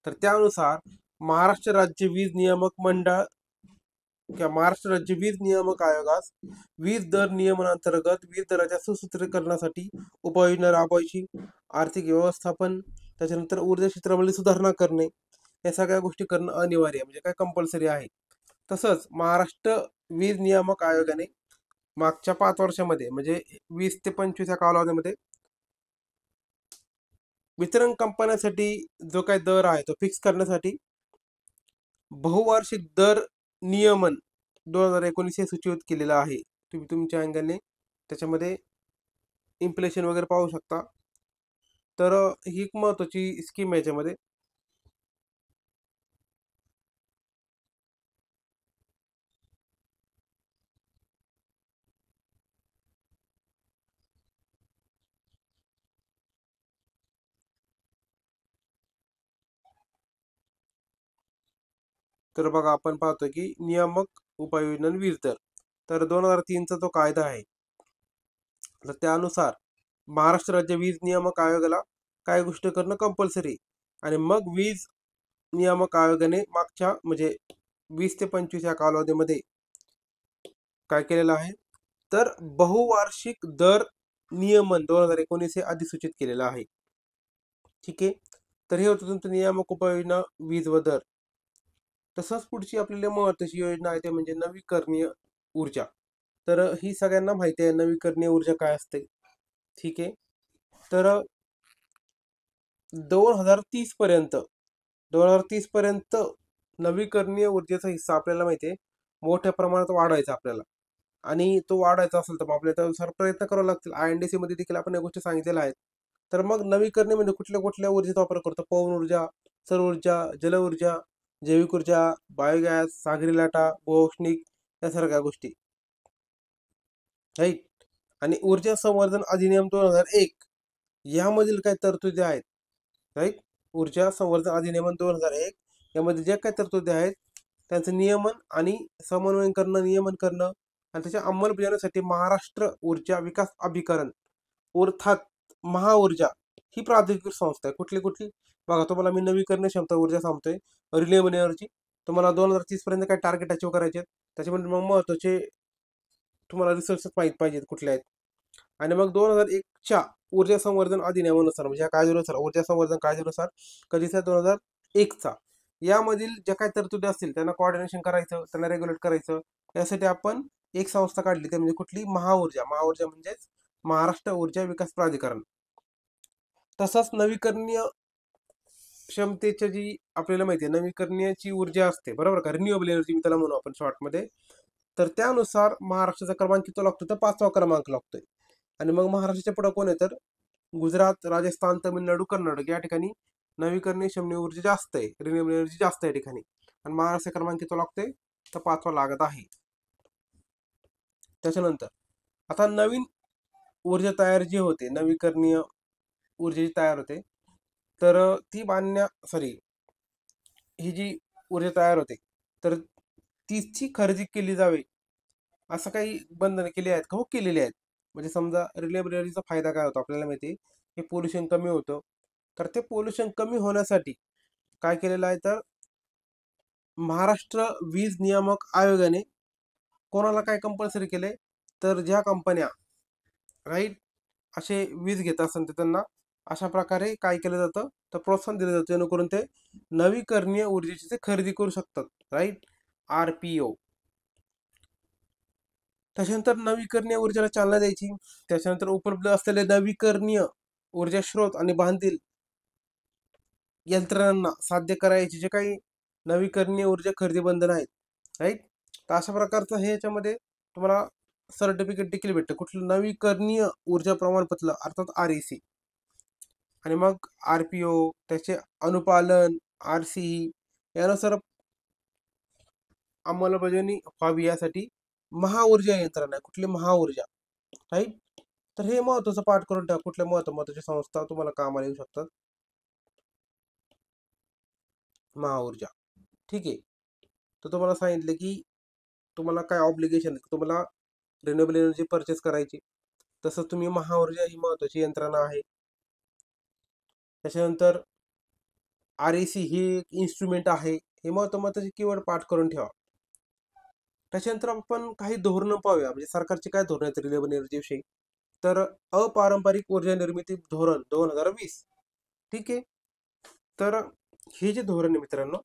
तर त्यानुसार महाराष्ट्र राज्य वीज नियामक मंडळ किंवा महाराष्ट्र राज्य वीज नियामक आयोगास वीज दर नियमनांतर्गत वीज दराच्या सुसूत्रीकरणासाठी उपाययोजना राबवायची, आर्थिक व्यवस्थापन, त्याच्यानंतर ऊर्जा क्षेत्रामध्ये सुधारणा करणे, या सगळ्या गोष्टी करणं अनिवार्य आहे, म्हणजे काय कंपल्सरी आहे. तसंच महाराष्ट्र वीज नियामक आयोगाने मागच्या 5 वर्षामध्ये म्हणजे 20 ते 25 या कालावधीमध्ये वितरण कंपन्यांसाठी जो काही दर आहे तो फिक्स करण्यासाठी बहुवार्षिक दर नियमन 2019 हे सूचीत केलेलं आहे. तुम्ही तुमच्या अँगलने त्याच्यामध्ये इन्फ्लेशन वगैरे पाहू शकता. तर ही एक महत्वाची स्कीम आहे याच्यामध्ये. तर बघा आपण पाहतो की नियामक उपाययोजना आणि वीज दर. तर 2003चा जो कायदा आहे तर त्यानुसार महाराष्ट्र राज्य वीज नियामक आयोगाला काय गोष्ट करणं कंपल्सरी, आणि मग वीज नियामक आयोगाने मागच्या म्हणजे 20 ते 25 या कालावधीमध्ये काय केलेलं आहे, तर बहुवार्षिक दर नियमन 2019 हे अधिसूचित केलेलं आहे. ठीक आहे. तर हे होतं तुमचं नियामक उपाययोजना वीज व दर. तसंच पुढची आपल्याला महत्वाची योजना आहे ते म्हणजे नवीकरणीय ऊर्जा. तर ही सगळ्यांना माहिती आहे नवीकरणीय ऊर्जा काय असते. ठीक आहे. तर 2030 पर्यंत नवीकरणीय ऊर्जेचा हिस्सा आपल्याला माहिती आहे मोठ्या प्रमाणात वाढवायचा आपल्याला, आणि तो वाढायचा असेल तर मग आपल्याला त्यानुसार प्रयत्न करावे लागतील. INDC मध्ये देखील आपण या गोष्टी सांगितलेल्या आहेत. तर मग नवीकरणीय म्हणजे कुठल्या कुठल्या ऊर्जेचा वापर करतो? पवन ऊर्जा, सौर ऊर्जा, जल ऊर्जा, जैविक ऊर्जा, बायोगॅस, सागरी लाटा, भूऔष्णिक, यासारख्या गोष्टी, राईट. आणि ऊर्जा संवर्धन अधिनियम 2001 यामधील काही तरतुदी आहेत, राईट. ऊर्जा संवर्धन अधिनियम 2001 यामध्ये ज्या काही तरतुदी आहेत त्यांचं नियमन आणि समन्वय करणं, नियमन करणं आणि त्याच्या अंमलबजावणीसाठी महाराष्ट्र ऊर्जा विकास अभिकरण अर्थात महाऊर्जा ही प्राधिकृत संस्था आहे. कुठली कुठली बघा, तुम्हाला मी नवीकरणीय क्षमता ऊर्जा सांगतोय, रिन्युएबल एनर्जी. तुम्हाला 2030 पर्यंत काय टार्गेट अचीव करायचे, त्याच्यामध्ये मग महत्वाचे तुम्हाला रिसोर्सेस माहीत पाहिजेत कुठले आहेत. आणि मग 2001च्या ऊर्जा संवर्धन अधिनियमानुसार म्हणजे या कायद्यानुसार ऊर्जा संवर्धन कायद्यानुसार कधीचा 2001चा यामधील ज्या काही तरतुदी असतील त्यांना कोऑर्डिनेशन करायचं, त्यांना रेग्युलेट करायचं, यासाठी आपण एक संस्था काढली, ते म्हणजे कुठली? महाऊर्जा. महाऊर्जा म्हणजेच महाराष्ट्र ऊर्जा विकास प्राधिकरण. तसंच नवीकरणीय क्षमतेच्या जी आपल्याला माहिती आहे नवीकरणीयची ऊर्जा असते, बरोबर का, रिन्युएबल एनर्जी मी त्याला म्हणू आपण शॉर्टमध्ये. तर त्यानुसार महाराष्ट्राचा क्रमांक किती लागतो? तर 5वा क्रमांक लागतोय. आणि मग महाराष्ट्राच्या पुढे कोण आहे? तर गुजरात, राजस्थान, तामिळनाडू, कर्नाटक या ठिकाणी नवीकरणीय क्षमनीय ऊर्जा जास्त आहे, रिन्युएबल एनर्जी जास्त आहे या ठिकाणी. आणि महाराष्ट्र क्रमांक किती लागतोय? तर 5वा लागत आहे. त्याच्यानंतर आता नवीन ऊर्जा तयार जी होते, नवीकरणीय ऊर्जा जी तयार होते, तर ती बांधण्या सॉरी ही जी ऊर्जा तयार होते तर तिची खरेदी केली जावे असं काही बंधनं केली आहेत का? हो, केलेली आहेत. म्हणजे समजा रिन्युएबल एनर्जीचा फायदा काय होतो आपल्याला माहिती आहे, की पोल्युशन कमी होतं. तर ते पोल्युशन कमी होण्यासाठी काय केलेलं आहे, तर महाराष्ट्र वीज नियामक आयोगाने कोणाला काय कंपल्सरी केले, तर ज्या कंपन्या राईट असे वीज घेत असेल तर त्यांना अशा प्रकारे काय केलं जातं, तर प्रोत्साहन दिलं जातं जेणेकरून ते नवीकरणीय ऊर्जेची ते खरेदी करू शकतात, राईट. RPO. त्याच्यानंतर नवीकरणीय ऊर्जेला चालना द्यायची. त्याच्यानंतर उपलब्ध असलेले नवीकरणीय ऊर्जा स्रोत आणि बांधील यंत्रणांना साध्य करायचे जे काही नवीकरणीय ऊर्जा खरेदी बंधन आहेत, राईट. तर अशा प्रकारचं हे याच्यामध्ये तुम्हाला सर्टिफिकेट देखील भेटतं, कुठलं? नवीकरणीय ऊर्जा प्रमाणपत्र अर्थात REC. आणि मग RPO त्याचे अनुपालन, RCE यानुसार अंमलबजावणी व्हावी यासाठी महाऊर्जा यंत्रणा आहे. कुठली? महाऊर्जा, राईट. तर हे महत्वाचं पाठ करून ठेवा, कुठल्या महत्वाच्या संस्था तुम्हाला कामाला येऊ शकतात. महाऊर्जा, ठीक आहे. तर तुम्हाला सांगितलं की तुम्हाला काय ऑब्लिगेशन आहे, तुम्हाला रिन्युएबल एनर्जी परचेस करायची. तसं तुम्ही महाऊर्जा ही महत्वाची यंत्रणा आहे. त्याच्यानंतर REC ही एक इन्स्ट्रुमेंट आहे, हे महत्त्वाचे कीवर्ड पाठ करून ठेवा. त्याच्यानंतर आपण काही धोरणं पाहूया, म्हणजे सरकारची काय धोरण आहेत रिन्युएबल एनर्जीविषयी. तर अपारंपरिक ऊर्जा निर्मिती धोरण 2020. ठीक आहे. तर हे जे धोरण आहे मित्रांनो,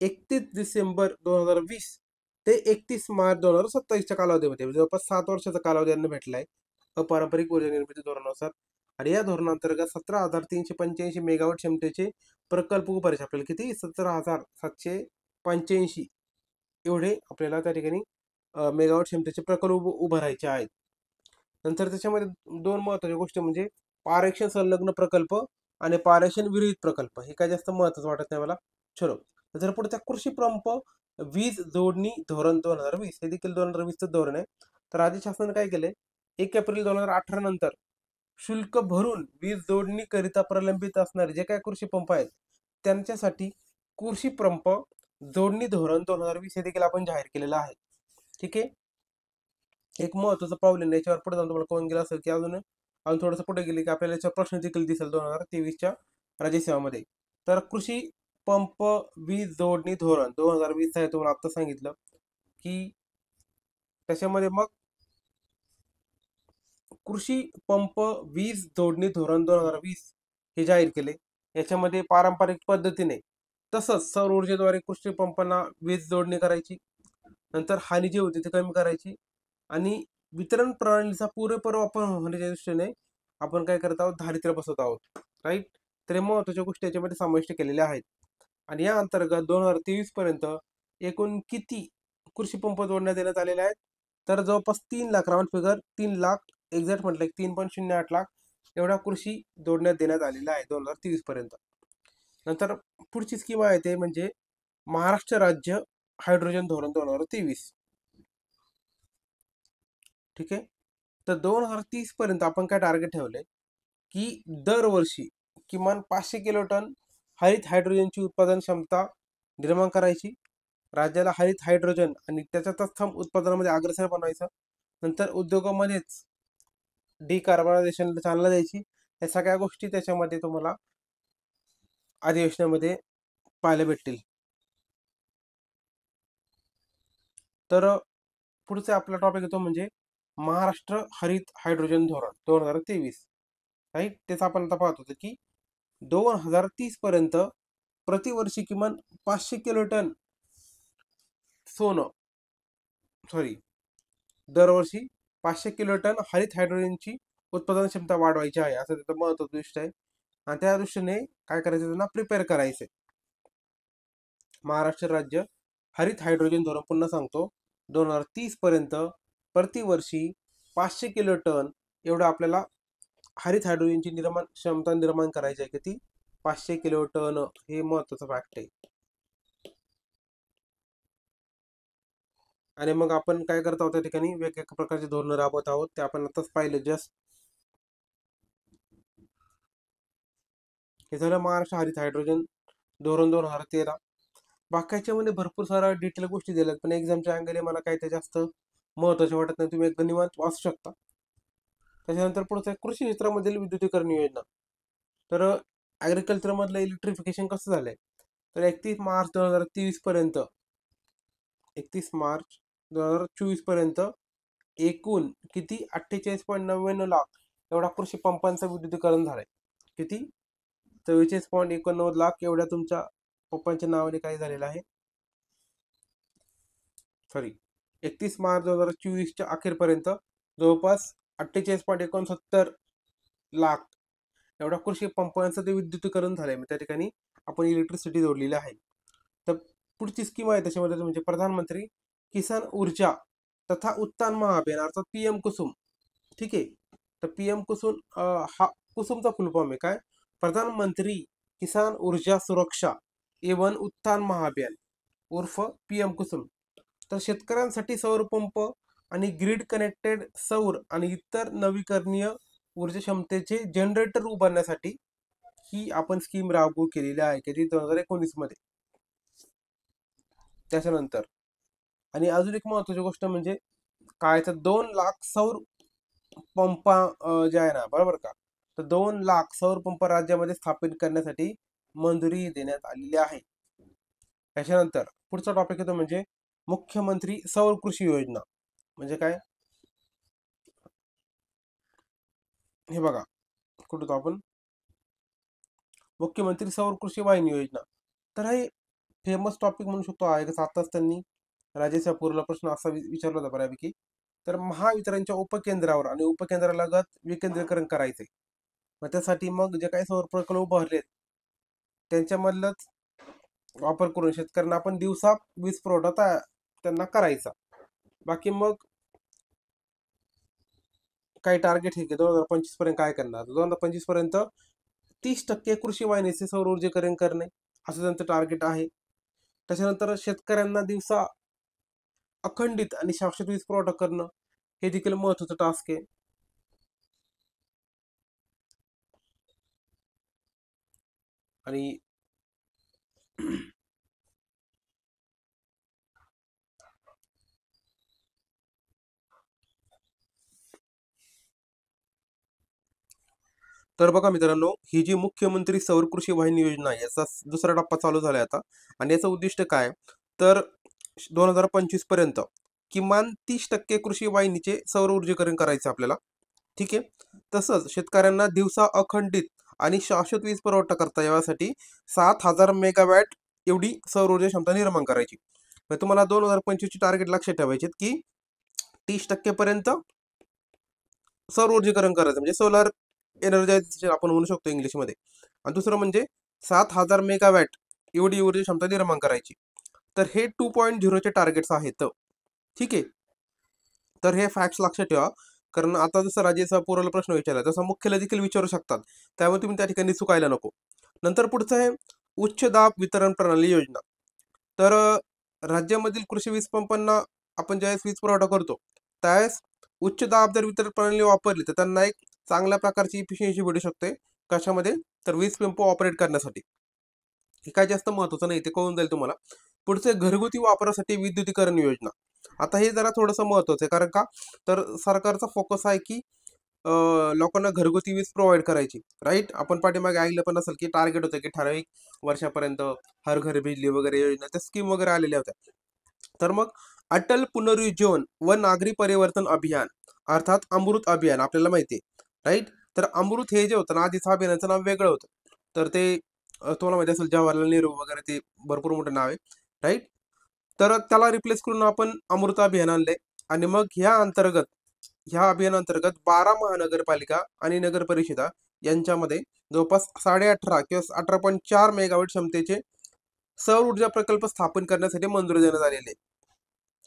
31 डिसेंबर 2020 ते 31 मार्च 2027च्या कालावधीमध्ये, म्हणजे जवळपास 7 वर्षाचा कालावधी यांना भेटला आहे अपारंपरिक ऊर्जा निर्मिती धोरणानुसार. आणि या धोरणांतर्गत 17,385 मेगावॉट क्षमतेचे प्रकल्प उभारायचे. आपल्याला किती? 17,785 एवढे आपल्याला त्या ठिकाणी मेगावॉट क्षमतेचे प्रकल्प उभारायचे आहेत. नंतर त्याच्यामध्ये दोन महत्त्वाच्या गोष्टी म्हणजे पारेषण संलग्न प्रकल्प आणि पारेषण विरहित प्रकल्प. हे काय जास्त महत्त्वाचं वाटत नाही मला. चलो, जर पुढचा कृषी पंप वीज जोडणी धोरण 2020, हे देखील 2020चं धोरण आहे. तर राज्य शासनाने काय केलंय, 1 एप्रिल 2018 नंतर शुल्क भरून वीज जोडणीकरिता प्रलंबित असणारे जे काही कृषी पंप आहेत त्यांच्यासाठी कृषी पंप जोडणी धोरण 2020 हे देखील आपण जाहीर केलेलं आहे. ठीक आहे. एक महत्वाचं पाऊल आहे. याच्यावर पुढे जाऊन तुम्हाला कोण गेलं असेल की अजून अजून थोडंसं पुढे गेले की आपल्याला याच्यावर प्रश्न देखील दिसेल 2023च्या राज्यसेवामध्ये. तर कृषी पंप वीज जोडणी धोरण 2020 आहे, तुम्हाला आता सांगितलं की त्याच्यामध्ये मग कृषी पंप वीज जोडणी धोरण 2020 हे जाहीर केले. याच्यामध्ये पारंपरिक पद्धतीने तसंच सौर ऊर्जेद्वारे कृषी पंपांना वीज जोडणी करायची, नंतर हानी जी होती ती कमी करायची आणि वितरण प्रणालीचा पुरेपूर वापर होण्याच्या दृष्टीने आपण काय करत आहोत, दारिद्र्य बसवत आहोत. राईट. तर हे महत्त्वाच्या गोष्टी याच्यामध्ये समाविष्ट केलेल्या आहेत. आणि या अंतर्गत 2023 पर्यंत एकूण किती कृषी पंप जोडण्यात देण्यात आलेले आहेत, तर जवळपास 3 lakh, round figure 3 lakh, exact म्हटलं की 3.08 लाख एवढा कृषी जोडण्यात देण्यात आलेला आहे 2023 पर्यंत. नंतर पुढची स्कीम आहे ते म्हणजे महाराष्ट्र राज्य हायड्रोजन धोरण 2023. ठीक आहे. तर 2030 पर्यंत आपण काय टार्गेट ठेवलंय की दरवर्षी किमान 500 किलो टन हरित हायड्रोजनची उत्पादन क्षमता निर्माण करायची. राज्याला हरित हायड्रोजन आणि त्याच्या तत्सम उत्पादनामध्ये अग्रेसर बनवायचं. नंतर उद्योगामध्येच डिकार्बनायझेशनला चालना द्यायची. या सगळ्या गोष्टी त्याच्यामध्ये तुम्हाला अधिवेशनामध्ये पाहायला भेटतील. तर पुढचा आपला टॉपिक येतो म्हणजे महाराष्ट्र हरित हायड्रोजन धोरण 2023. राईट. तेच आपण आता पाहत होतो की 2030 पर्यंत प्रतिवर्षी किमान 500 किलो टन सोनं, सॉरी, दरवर्षी 500 किलो टन हरित हायड्रोजनची उत्पादन क्षमता वाढवायची आहे, असं त्याचं महत्त्वाचं दृष्टी आहे. आणि त्या दृष्टीने काय करायचं, त्यांना प्रिपेअर करायचंय. महाराष्ट्र राज्य हरित हायड्रोजन धोरण पुन्हा सांगतो, 2030 पर्यंत प्रतिवर्षी 500 किलो टन एवढं आपल्याला हरित हायड्रोजनची क्षमता निर्माण करायची आहे. किती? 500 किलो टन. हे महत्वाचं फॅक्ट आहे. आणि मग आपण काय करत आहोत त्या ठिकाणी, वेगवेगळ्या प्रकारचे धोरणं राबवत आहोत, ते आपण आताच पाहिलं जस्ट. हे झालं महाराष्ट्र हरित हायड्रोजन धोरण 2013. बाकीच्यामध्ये भरपूर साऱ्या डिटेल गोष्टी दिल्यात, पण एक्झामच्या अँगलने मला काही ते जास्त महत्वाचे वाटत नाही. तुम्ही एक निवांत वाचू शकता. त्याच्यानंतर पुढचं कृषी क्षेत्रामधील विद्युतीकरण योजना. तर ॲग्रिकल्चर मधलं इलेक्ट्रिफिकेशन कसं झालंय, तर 31 मार्च 2023 पर्यंत 31 मार्च 2024 पर्यंत एकूण किती 48.99 लाख एवढा कृषी पंपांचं विद्युतीकरण झालंय. किती? 44.89 लाख एवढ्या तुमच्या पप्पांच्या नावाने काय झालेलं आहे, सॉरी, 31 मार्च 2024च्या अखेरपर्यंत जवळपास 48.69 लाख एवढा कृषी पंपांचं ते विद्युतीकरण झालंय. त्या ठिकाणी आपण इलेक्ट्रिसिटी जोडलेली आहे. तर पुढची स्कीम आहे त्याच्यामध्ये म्हणजे प्रधानमंत्री किसान ऊर्जा तथा उत्थान महाअभियान अर्थात PM कुसुम. ठीक आहे. तर PM कुसुम हा कुसुमचा फुल फॉर्म आहे काय, प्रधानमंत्री किसान ऊर्जा सुरक्षा एवं उत्थान महाअभियान उर्फ PM कुसुम. तर शेतकऱ्यांसाठी सौर पंप आणि ग्रीड कनेक्टेड सौर आणि इतर नवीकरणीय ऊर्जा क्षमतेचे जनरेटर उभारण्यासाठी ही आपण स्कीम लागू केलेली आहे, की 2019 मध्ये. त्याच्यानंतर आणि अजून एक महत्वाची गोष्ट म्हणजे काय, तर 2 लाख सौर पंप जे आहे ना, बरोबर का, तर 2 लाख सौर पंप राज्यामध्ये स्थापित करण्यासाठी मंजुरी देण्यात आलेली आहे. त्याच्यानंतर पुढचा टॉपिक येतो म्हणजे मुख्यमंत्री सौर कृषी योजना. म्हणजे काय, हे बघा कुठं होतो आपण, मुख्यमंत्री सौर कृषी वाहिनी योजना. तर हे फेमस टॉपिक म्हणू शकतो. आताच त्यांनी राज्यसभा प्रश्न असा विचारला होता बऱ्यापैकी. तर महावितरणच्या उपकेंद्रावर आणि उपकेंद्रालगत विकेंद्रीकरण करायचे. मग त्यासाठी मग जे काही सौर प्रकल्प उभारलेत त्यांच्यामधलंच वापर करून शेतकऱ्यांना आपण दिवसा वीज पुरवठा त्यांना करायचा. बाकी मग काही टार्गेट हे 2025 पर्यंत काय करणार, 2025 पर्यंत 30% कृषी वाहिनीचे सौर ऊर्जेकरण करणे असं त्यांचं टार्गेट आहे. त्याच्यानंतर शेतकऱ्यांना दिवसा अखंडित आणि शाश्वत वीज पुरवठा करणं हे देखील महत्वाचं टास्क आहे. आणि तर बघा मित्रांनो, ही जी मुख्यमंत्री सौर कृषी वाहिनी योजना आहे याचा दुसरा टप्पा चालू झालाय आता. आणि याचं उद्दिष्ट काय, तर 2025 पर्यंत किमान 30% कृषी वाहिनीचे सौर ऊर्जेकरण करायचं आपल्याला. ठीक आहे. तसंच शेतकऱ्यांना दिवसा अखंडित आणि शाश्वत वीज पुरवठा करता यासाठी 7,000 मेगावॅट एवढी सौर ऊर्जा क्षमता निर्माण करायची. तुम्हाला 2025 ची टार्गेट लक्षात ठेवायचे की 30% पर्यंत सौर ऊर्जेकरण करायचं, म्हणजे सोलर एनर्जायझेशन आपण म्हणू शकतो इंग्लिशमध्ये. आणि दुसरं म्हणजे 7,000 मेगावॅट एवढी ऊर्जा क्षमता निर्माण करायची. तर हे 2.0चे टार्गेट्स आहेत. ठीक आहे. तर हे फॅक्ट्स लक्षात ठेवा, कारण आता जसं राज्यसभा प्रश्न विचारला तसं मुख्यालय देखील विचारू शकतात, त्यामुळे तुम्ही त्या ठिकाणी चुकायला नको. नंतर पुढचं आहे उच्च दाब वितरण प्रणाली योजना. तर राज्यामधील कृषी वीज पंपांना आपण ज्यावेळेस वीज पुरवठा करतो त्यावेळेस उच्च दाब जर वितरण प्रणाली वापरली तर त्यांना एक चांगल्या प्रकारची इफिशियन्सी भेटू शकते. कशामध्ये, तर वीज पंप ऑपरेट करण्यासाठी. हे काय जास्त महत्वाचं नाही, ते कळून जाईल तुम्हाला. पुढचे घरगुती वापरासाठी विद्युतीकरण योजना. आता हे जरा थोडंसं महत्वाचं आहे, कारण का, तर सरकारचा फोकस आहे की लोकांना घरगुती वीज प्रोव्हाइड करायची. राईट, आपण पाठीमागे ऐकलं पण असेल की टार्गेट होतं की ठराविक वर्षापर्यंत हर घर बिजली वगैरे योजना, त्या स्कीम वगैरे आलेल्या होत्या. तर मग अटल पुनरुज्जीवन व नागरी परिवर्तन अभियान अर्थात अमृत अभियान आपल्याला माहिती आहे. राईट, तर अमृत हे जे होतं ना, आधीचं अभियानाचं नाव वेगळं होतं. तर ते तुम्हाला माहिती असेल जवाहरलाल नेहरू वगैरे, ते भरपूर मोठं नाव आहे. राईट, तर त्याला रिप्लेस करून आपण अमृत अभियान आणलंय. आणि मग ह्या अभियानांतर्गत 12 महानगरपालिका आणि नगर परिषदा यांच्यामध्ये जवळपास 18.5 किंवा 18.4 मेगावॅट क्षमतेचे सौर ऊर्जा प्रकल्प स्थापन करण्यासाठी मंजुरी देण्यात आलेली आहे.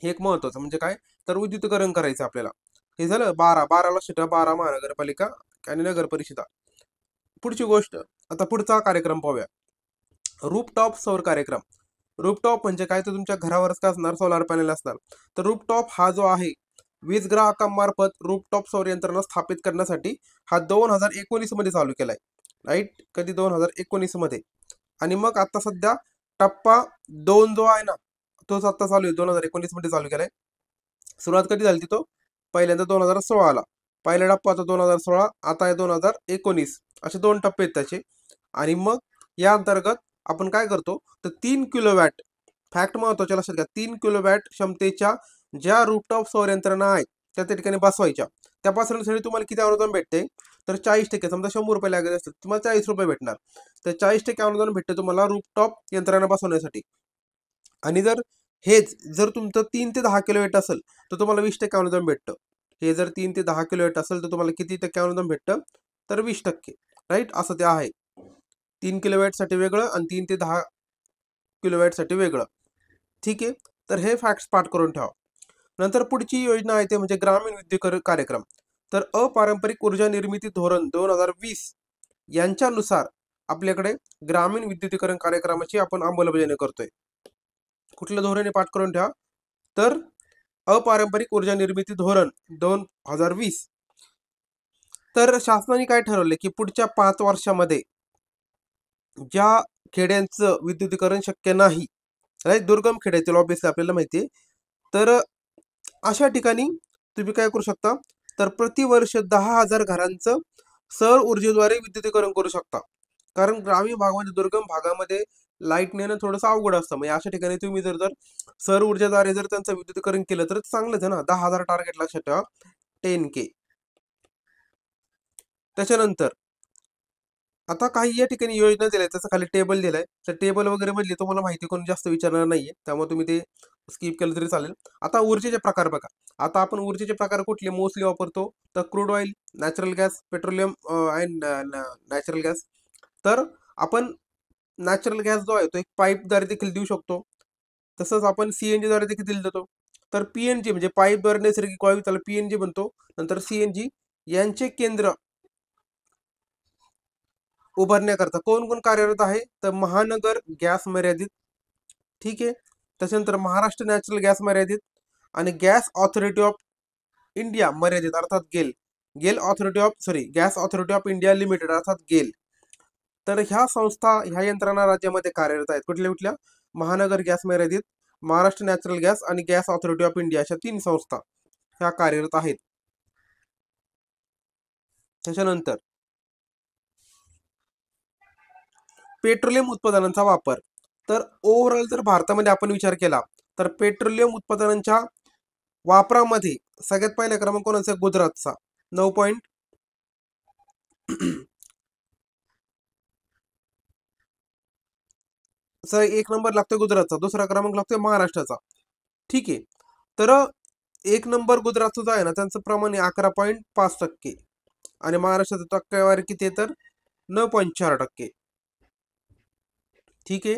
हे एक महत्वाचं म्हणजे काय, तर विद्युतीकरण करायचं आपल्याला. हे झालं 12 लक्षात ठेवा, 12 महानगरपालिका आणि नगर परिषदा. पुढची गोष्ट, आता पुढचा कार्यक्रम पाहूया, रूपटॉप सौर कार्यक्रम. रूपटॉप म्हणजे काय, तर तुमच्या घरावरच काय असणार, सोलार पॅनल असणार. तर रूपटॉप हा जो आहे, वीज ग्राहकांमार्फत रूपटॉप सौर यंत्रणा स्थापित करण्यासाठी हा 2019 मध्ये चालू केलाय. राईट, कधी 2019 मध्ये. आणि मग आता सध्या टप्पा 2 जो आहे ना, तोच आता चालू आहे, 2019 मध्ये चालू केलाय. सुरुवात कधी झाली तो, पहिल्यांदा 2016 ला पहिला टप्पा होता, 2016, आता आहे 2019. असे 2 टप्पे आहेत त्याचे. आणि मग या अंतर्गत आपण काय करतो, तर 3 किलोवॅट, फॅक्ट महत्वाच्या लक्षात घ्या, 3 किलोवॅट क्षमतेच्या ज्या रूपटॉप सौर यंत्रणा आहेत त्या ठिकाणी बसवायच्या. त्या बसवण्यासाठी तुम्हाला किती अनुदान भेटते, तर 40%. समजा 100 रुपये लागत असतात, तुम्हाला 40 रुपये भेटणार. तर 40% अनुदान भेटते तुम्हाला रूपटॉप यंत्रणा बसवण्यासाठी. आणि जर तुमचं 3 ते 10 किलोवॅट असेल तर तुम्हाला 20% अनुदान भेटतं. हे जर 3 ते 10 किलोवॅट असेल तर तुम्हाला किती टक्के अनुदान भेटतं, तर 20%. राईट, असं ते आहे. 3 किलोवॅटसाठी वेगळं आणि 3 ते 10 किलोवॅटसाठी वेगळं. ठीक आहे, तर हे फॅक्ट्स पाठ करून ठेवा. नंतर पुढची योजना आहे ते म्हणजे ग्रामीण विद्युतीकरण कार्यक्रम. तर अपारंपरिक ऊर्जा निर्मिती धोरण 2020 यांच्यानुसार आपल्याकडे ग्रामीण विद्युतीकरण कार्यक्रमाची आपण अंमलबजावणी करतोय. कुठलं धोरण हे पाठ करून ठेवा, तर अपारंपरिक ऊर्जा निर्मिती धोरण 2020. तर शासनाने काय ठरवलं की पुढच्या 5 वर्षामध्ये ज्या खेड्यांचं विद्युतीकरण शक्य नाही, दुर्गम खेड्यातील, ऑब्विसली आपल्याला माहितीये, तर अशा ठिकाणी तुम्ही काय करू शकता, तर प्रतिवर्ष 10,000 घरांचं सौर ऊर्जेद्वारे विद्युतीकरण करू शकता. कारण ग्रामीण भागामध्ये, दुर्गम भागामध्ये लाईट नेणं थोडंसं अवघड असतं. म्हणजे अशा ठिकाणी तुम्ही जर जर सौर ऊर्जेद्वारे जर त्यांचं विद्युतीकरण केलं तर चांगलंच आहे ना. 10,000 टार्गेट लक्षात ठेवा. 10K. त्याच्यानंतर आता काही या ठिकाणी योजना दिल्या त्याचं खाली टेबल दिलाय. तर टेबल वगैरे मधली तुम्हाला माहिती कोण जास्त विचारणार नाहीये, त्यामुळे तुम्ही ते स्किप केलं तरी चालेल. आता ऊर्जेचे प्रकार बघा. आता आपण ऊर्जेचे प्रकार कुठले मोस्टली वापरतो, तर crude oil, natural gas, petroleum and natural gas. तर आपण नॅचरल गॅस जो आहे तो एक पाईपद्वारे देखील देऊ शकतो. तसंच आपण सीएनजी द्वारे देखील दिलं देतो. तर पीएनजी म्हणजे पाईपद्वारे नैसर्गिक वायू, त्याला पीएनजी म्हणतो. नंतर सीएनजी यांचे केंद्र उभारण्याकरता कोण कोण कार्यरत आहे, तर महानगर गॅस मर्यादित. ठीक आहे. त्याच्यानंतर महाराष्ट्र नॅचरल गॅस मर्यादित आणि गॅस ऑथॉरिटी ऑफ इंडिया मर्यादित अर्थात गेल. Gas authority of India limited अर्थात गेल. तर ह्या संस्था, ह्या यंत्रणा राज्यामध्ये कार्यरत आहेत. कुठल्या कुठल्या? महानगर गॅस मर्यादित, महाराष्ट्र नॅचरल गॅस आणि गॅस ऑथॉरिटी ऑफ इंडिया, अशा 3 संस्था ह्या कार्यरत आहेत. त्याच्यानंतर पेट्रोलियम उत्पादनांचा वापर. तर ओव्हरऑल जर भारतामध्ये आपण विचार केला तर पेट्रोलियम उत्पादनांच्या वापरामध्ये सगळ्यात पहिला क्रमांक कोणाचा? गुजरातचा 9 एक नंबर लागतोय गुजरातचा, दुसरा क्रमांक लागतोय महाराष्ट्राचा. ठीक आहे. तर एक नंबर गुजरातचं जो आहे ना, त्यांचं प्रमाण आहे 11.5% आणि महाराष्ट्राचं टक्केवारी किती आहे तर 9.4%. ठीक आहे.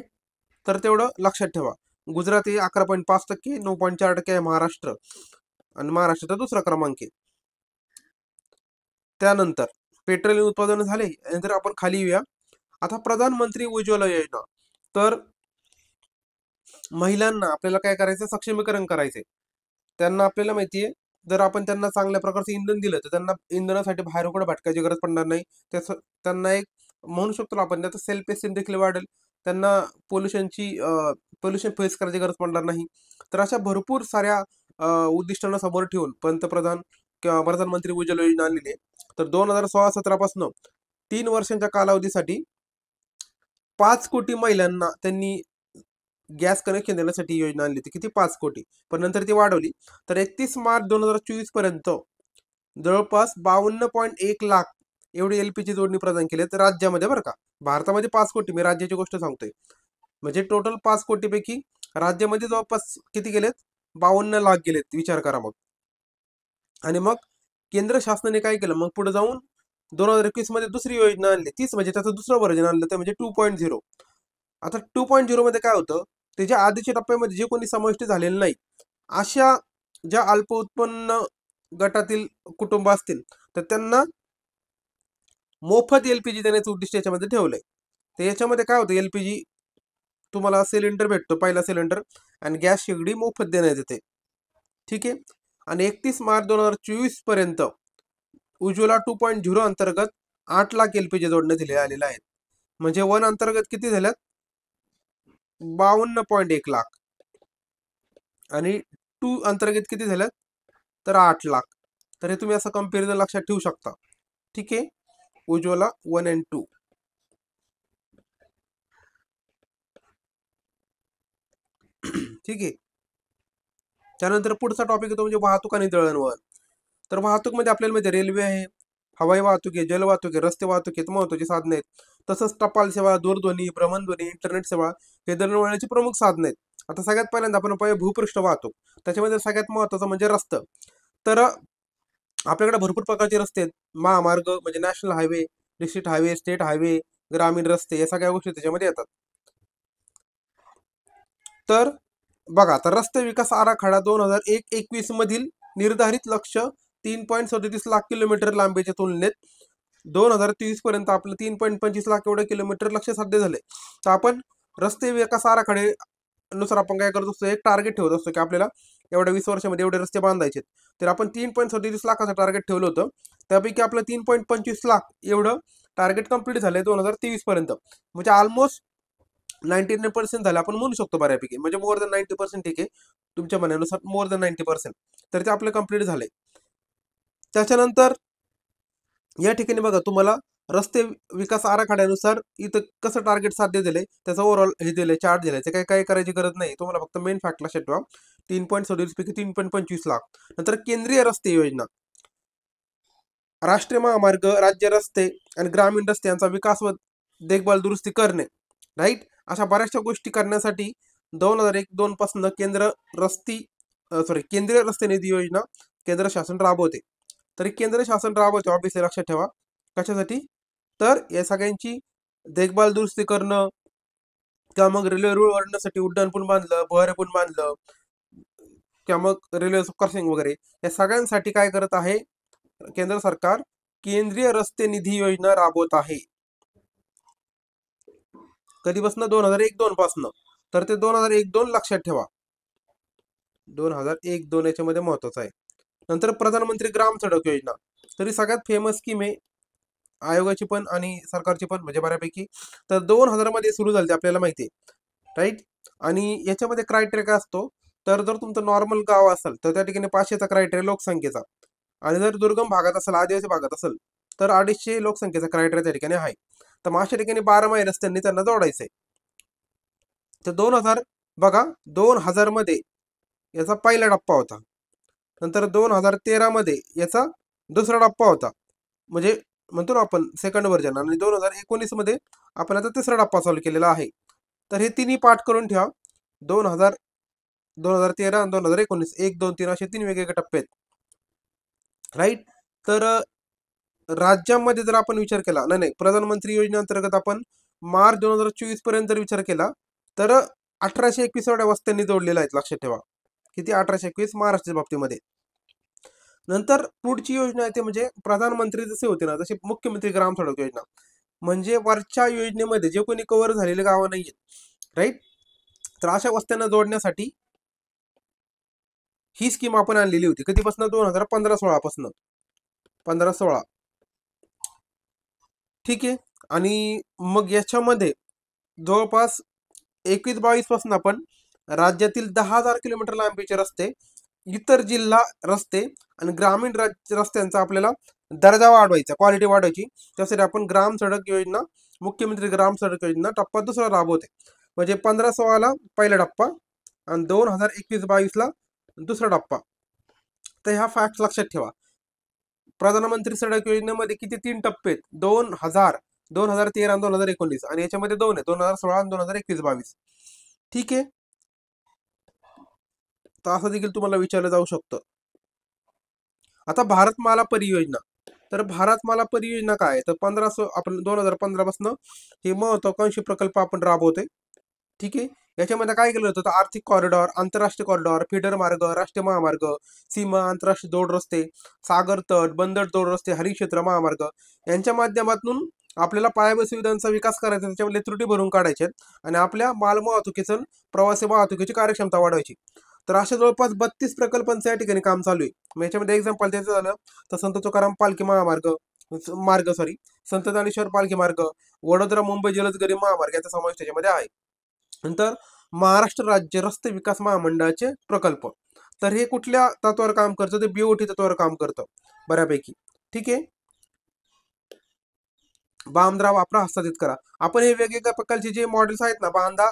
तर तेवढं लक्षात ठेवा. गुजरात हे 11.5%, 9.4% आहे महाराष्ट्र आणि महाराष्ट्राचा दुसरा क्रमांक आहे. त्यानंतर पेट्रोलियम उत्पादन झाले, नंतर आपण खाली येऊया. आता प्रधानमंत्री उज्ज्वला योजना. तर महिलांना आपल्याला काय करायचं? सक्षमीकरण करायचंय. त्यांना आपल्याला माहितीये, जर आपण त्यांना चांगल्या प्रकारचं इंधन दिलं तर त्यांना इंधनासाठी बाहेर कुठे भटकायची गरज पडणार नाही. त्यांना एक म्हणू शकतो आपण त्याचं सेल्फ एस्टीम देखील वाढेल. त्यांना पोल्युशन फेस करायची गरज पडणार नाही. तर अशा भरपूर साऱ्या उद्दिष्टांना समोर ठेवून पंतप्रधान किंवा प्रधानमंत्री उज्ज्वला योजना आणलेली आहे. तर 2016-17 पासून 3 वर्षांच्या कालावधीसाठी 5 कोटी महिलांना त्यांनी गॅस कनेक्शन देण्यासाठी योजना आणली होती. किती? 5 कोटी. पण नंतर ती वाढवली. तर 31 मार्च 2024 पर्यंत जवळपास 52.1 लाख एवढी एलपीजी जोडणी प्रदान केली तर राज्यामध्ये, बरं का. भारतामध्ये 5 कोटी, मी राज्याची गोष्ट सांगतोय. म्हणजे टोटल 5 कोटीपैकी राज्यामध्ये जवळपास किती गेलेत? 52 लाख गेलेत. विचार करा मग. आणि मग केंद्र शासनाने काय केलं? मग पुढे जाऊन 2021 मध्ये दुसरी योजना आणली. तीच म्हणजे त्याचं दुसरं व्हर्जन आणलं, ते म्हणजे 2.0. आता 2.0 मध्ये काय होतं? त्याच्या आधीच्या टप्प्यामध्ये जे कोणी समाविष्ट झालेले नाही, अशा ज्या अल्प उत्पन्न गटातील कुटुंब असतील तर त्यांना मोफत एलपीजी देण्याचं उद्दिष्ट याच्यामध्ये ठेवलंय. तर याच्यामध्ये काय होतं? एलपीजी तुम्हाला सिलेंडर भेटतो, पहिला सिलेंडर, आणि गॅस शेगडी मोफत देण्यात येते. ठीक आहे. आणि 31 मार्च 2024 पर्यंत उज्ज्वला 2.0 अंतर्गत 8 लाख एलपीजी जोडणे दिले आलेले आहेत. म्हणजे 1 अंतर्गत किती झाल्यात? 52.1 लाख. आणि 2 अंतर्गत किती झाल्यात? तर 8 लाख. तर हे तुम्ही असं कंपॅरिझन लक्षात ठेवू शकता. ठीक आहे. उज्ज्वला 1 and 2. ठीक आहे. त्यानंतर पुढचा टॉपिक येतो म्हणजे वाहतूक आणि दळणवळण. तर वाहतूक मध्ये आपल्याला माहिती रेल्वे आहे, हवाई वाहतूक आहे, जलवाहतूक आहे, रस्ते वाहतूक आहेत, महत्वाची साधने आहेत. तसंच टपाल सेवा, दूरध्वनी, भ्रमणध्वनी, इंटरनेट सेवा हे दळणवळणाची प्रमुख साधने आहेत. आता सगळ्यात पहिल्यांदा आपण पाहूया भूपृष्ठ वाहतूक. त्याच्यामध्ये सगळ्यात महत्वाचं म्हणजे रस्ते. तर आपल्याकडे भरपूर प्रकारचे रस्ते आहेत. महामार्ग म्हणजे national highway, district highway, state highway, ग्रामीण रस्ते, या सगळ्या गोष्टी त्याच्यामध्ये येतात. तर बघा, आता रस्ते विकास आराखडा 2021 मधील निर्धारित लक्ष 3.37 लाख किलोमीटर लांबीच्या तुलनेत 2023 पर्यंत आपलं 3.25 लाख एवढे किलोमीटर लक्ष साध्य झाले. तर आपण रस्ते विकास आराखडे नुसार आपण काय करत असतो? एक टार्गेट ठेवत असतो की आपल्याला एवढ्या 20 वर्षामध्ये एवढे रस्ते बांधायचे. तर आपण 3.37 लाखाचं टार्गेट ठेवलं होतं. त्यापैकी आपलं 3.25 लाख एवढं टार्गेट कंप्लीट झालंय 2023 पर्यंत. म्हणजे ऑलमोस्ट 99% झालं आपण म्हणू शकतो बऱ्यापैकी. म्हणजे मोर दॅन 90%. ठीक आहे, तुमच्या म्हणण्यानुसार मोर दॅन 90%. तर ते आपलं कंप्लीट झालंय. त्याच्यानंतर या ठिकाणी बघा तुम्हाला रस्ते विकास आराखड्यानुसार इथं कसं टार्गेट साध्य दिले त्याचा ओव्हरऑल हे दिले चार्ट दिले ते काही करायची गरज नाही तुम्हाला फक्त मेन फॅक्ट लक्षात ठेवा 3.27 पैकी 3.25 लाख. नंतर केंद्रीय रस्ते योजना, राष्ट्रीय महामार्ग, राज्य रस्ते आणि ग्रामीण रस्ते यांचा विकास व देखभाल दुरुस्ती करणे, राईट. अशा बऱ्याचशा गोष्टी करण्यासाठी 2001-2 पासून केंद्रीय रस्ते निधी योजना केंद्र शासन राबवते. तरी केंद्र शासन राबवते ऑब्विसली लक्षात ठेवा कशासाठी, तर या सगळ्यांची देखभाल दुरुस्ती करणं किंवा मग रेल्वे रूळ वाढवण्यासाठी उड्डाणपूल बांधलं, भुयारी पूल बांधलं किंवा मग रेल्वे क्रॉसिंग वगैरे या सगळ्यांसाठी काय करत आहे केंद्र सरकार, केंद्रीय रस्ते निधी योजना राबवत आहे. कधीपासून 2001-2 पासून, तर ते 2001-2 लक्षात ठेवा, 2001-2 याच्यामध्ये महत्वाचं आहे. नंतर प्रधानमंत्री ग्राम सडक योजना, तरी सगळ्यात फेमस स्कीम आहे आयोगाची पण आणि सरकारची पण म्हणजे बऱ्यापैकी. तर 2000 मध्ये सुरू झाली आपल्याला माहिती आहे, राईट. आणि याच्यामध्ये क्रायटेरिया काय असतो, तर जर तुमचं नॉर्मल गाव असेल तर त्या ठिकाणी 500चा क्रायटेरिया लोकसंख्येचा, आणि जर दुर्गम भागात असेल आदिवासी भागात असेल तर 250 लोकसंख्येचा क्रायटेरिया त्या ठिकाणी आहे. तर मग अशा ठिकाणी 12 रस्त्यांनी त्यांना जोडायचंय. तर 2000 बघा 2000 मध्ये याचा पहिला टप्पा होता, नंतर 2013 मध्ये याचा दुसरा टप्पा होता, म्हणजे म्हणतो ना आपण सेकंड व्हर्जन, आणि 2019 मध्ये आपण आता तिसरा टप्पा चालू केलेला आहे. तर हे तिन्ही पाठ करून ठेवा, 2000, 2013 आणि 2019, 1, 2, 3 असे 3 वेगवेगळे टप्पे आहेत, राईट. तर राज्यामध्ये जर आपण विचार केला, नाही प्रधानमंत्री योजनेअंतर्गत आपण मार्च 2024 पर्यंत जर विचार केला तर 1821 एवढ्या वस्त्यांनी जोडलेल्या आहेत, लक्षात ठेवा. किती? 1821 महाराष्ट्राच्या बाबतीमध्ये. नंतर पुढची योजना येते म्हणजे प्रधानमंत्री जसे होते ना तसे मुख्यमंत्री ग्राम सडक योजना, म्हणजे वरच्या योजनेमध्ये जे कोणी कव्हर झालेले गावं नाहीये, राईट. तर अशा वस्त्यांना जोडण्यासाठी ही स्कीम आपण आणलेली होती. कधीपासून? 2015-16 पासून, 15-16, ठीक आहे. आणि मग याच्यामध्ये जवळपास 21-22 पासून आपण राज्यातील 10,000 किलोमीटर लांबीचे रस्ते, इतर जिल्हा रस्ते आणि ग्रामीण रस्त्यांचा आपल्याला दर्जा वाढवायचा, क्वालिटी वाढवायची. त्यासाठी आपण ग्राम सडक योजना, मुख्यमंत्री ग्राम सडक योजना टप्पा दुसरा राबवते. म्हणजे 15-16ला पहिला टप्पा आणि 2021-22ला दुसरा टप्पा. तर ह्या फॅक्ट लक्षात ठेवा. प्रधानमंत्री सडक योजनेमध्ये किती? 3 टप्पे आहेत, 2000, 2013 आणि 2019, आणि याच्यामध्ये 2 आहे, 2016 आणि 2021-22, ठीक आहे. तर असं देखील तुम्हाला विचारलं जाऊ शकतं. आता भारतमाला परियोजना, तर भारतमाला परियोजना काय आहे, तर 1500 आपण 2015 पासून हे महत्वाकांक्षी प्रकल्प आपण राबवतोय, ठीक आहे. याच्यामध्ये काय केलं होतं, तर आर्थिक कॉरिडॉर, आंतरराष्ट्रीय कॉरिडॉर, फीडर मार्ग, राष्ट्रीय महामार्ग, सीमा आंतरराष्ट्रीय जोड रस्ते, सागर तट, बंदर जोड रस्ते, हरिक्षेत्र महामार्ग यांच्या माध्यमातून आपल्याला पायाभूत सुविधांचा विकास करायचा, त्याच्यामध्ये त्रुटी भरून काढायच्या आणि आपल्या माल वाहतुकीचं, प्रवासी वाहतुकीची कार्यक्षमता वाढवायची. तर अशा जवळपास 32 प्रकल्पांचं या ठिकाणी काम चालू आहे. मग याच्यामध्ये एक्झाम्पल द्यायचं झालं तर संत तुकाराम पालखी संत ज्ञानेश्वर पालखी मार्ग, वडोदरा मुंबई जलद गरीब महामार्ग याचा समावेश त्याच्यामध्ये आहे. नंतर महाराष्ट्र राज्य रस्ते विकास महामंडळाचे प्रकल्प, तर हे कुठल्या तत्वावर काम करतं, ते बीओटी तत्वावर काम करतं बऱ्यापैकी, ठीक आहे. बांधा वापरा हस्तांतरित करा, आपण हे वेगवेगळ्या प्रकारचे जे मॉडेल्स आहेत ना, बांधा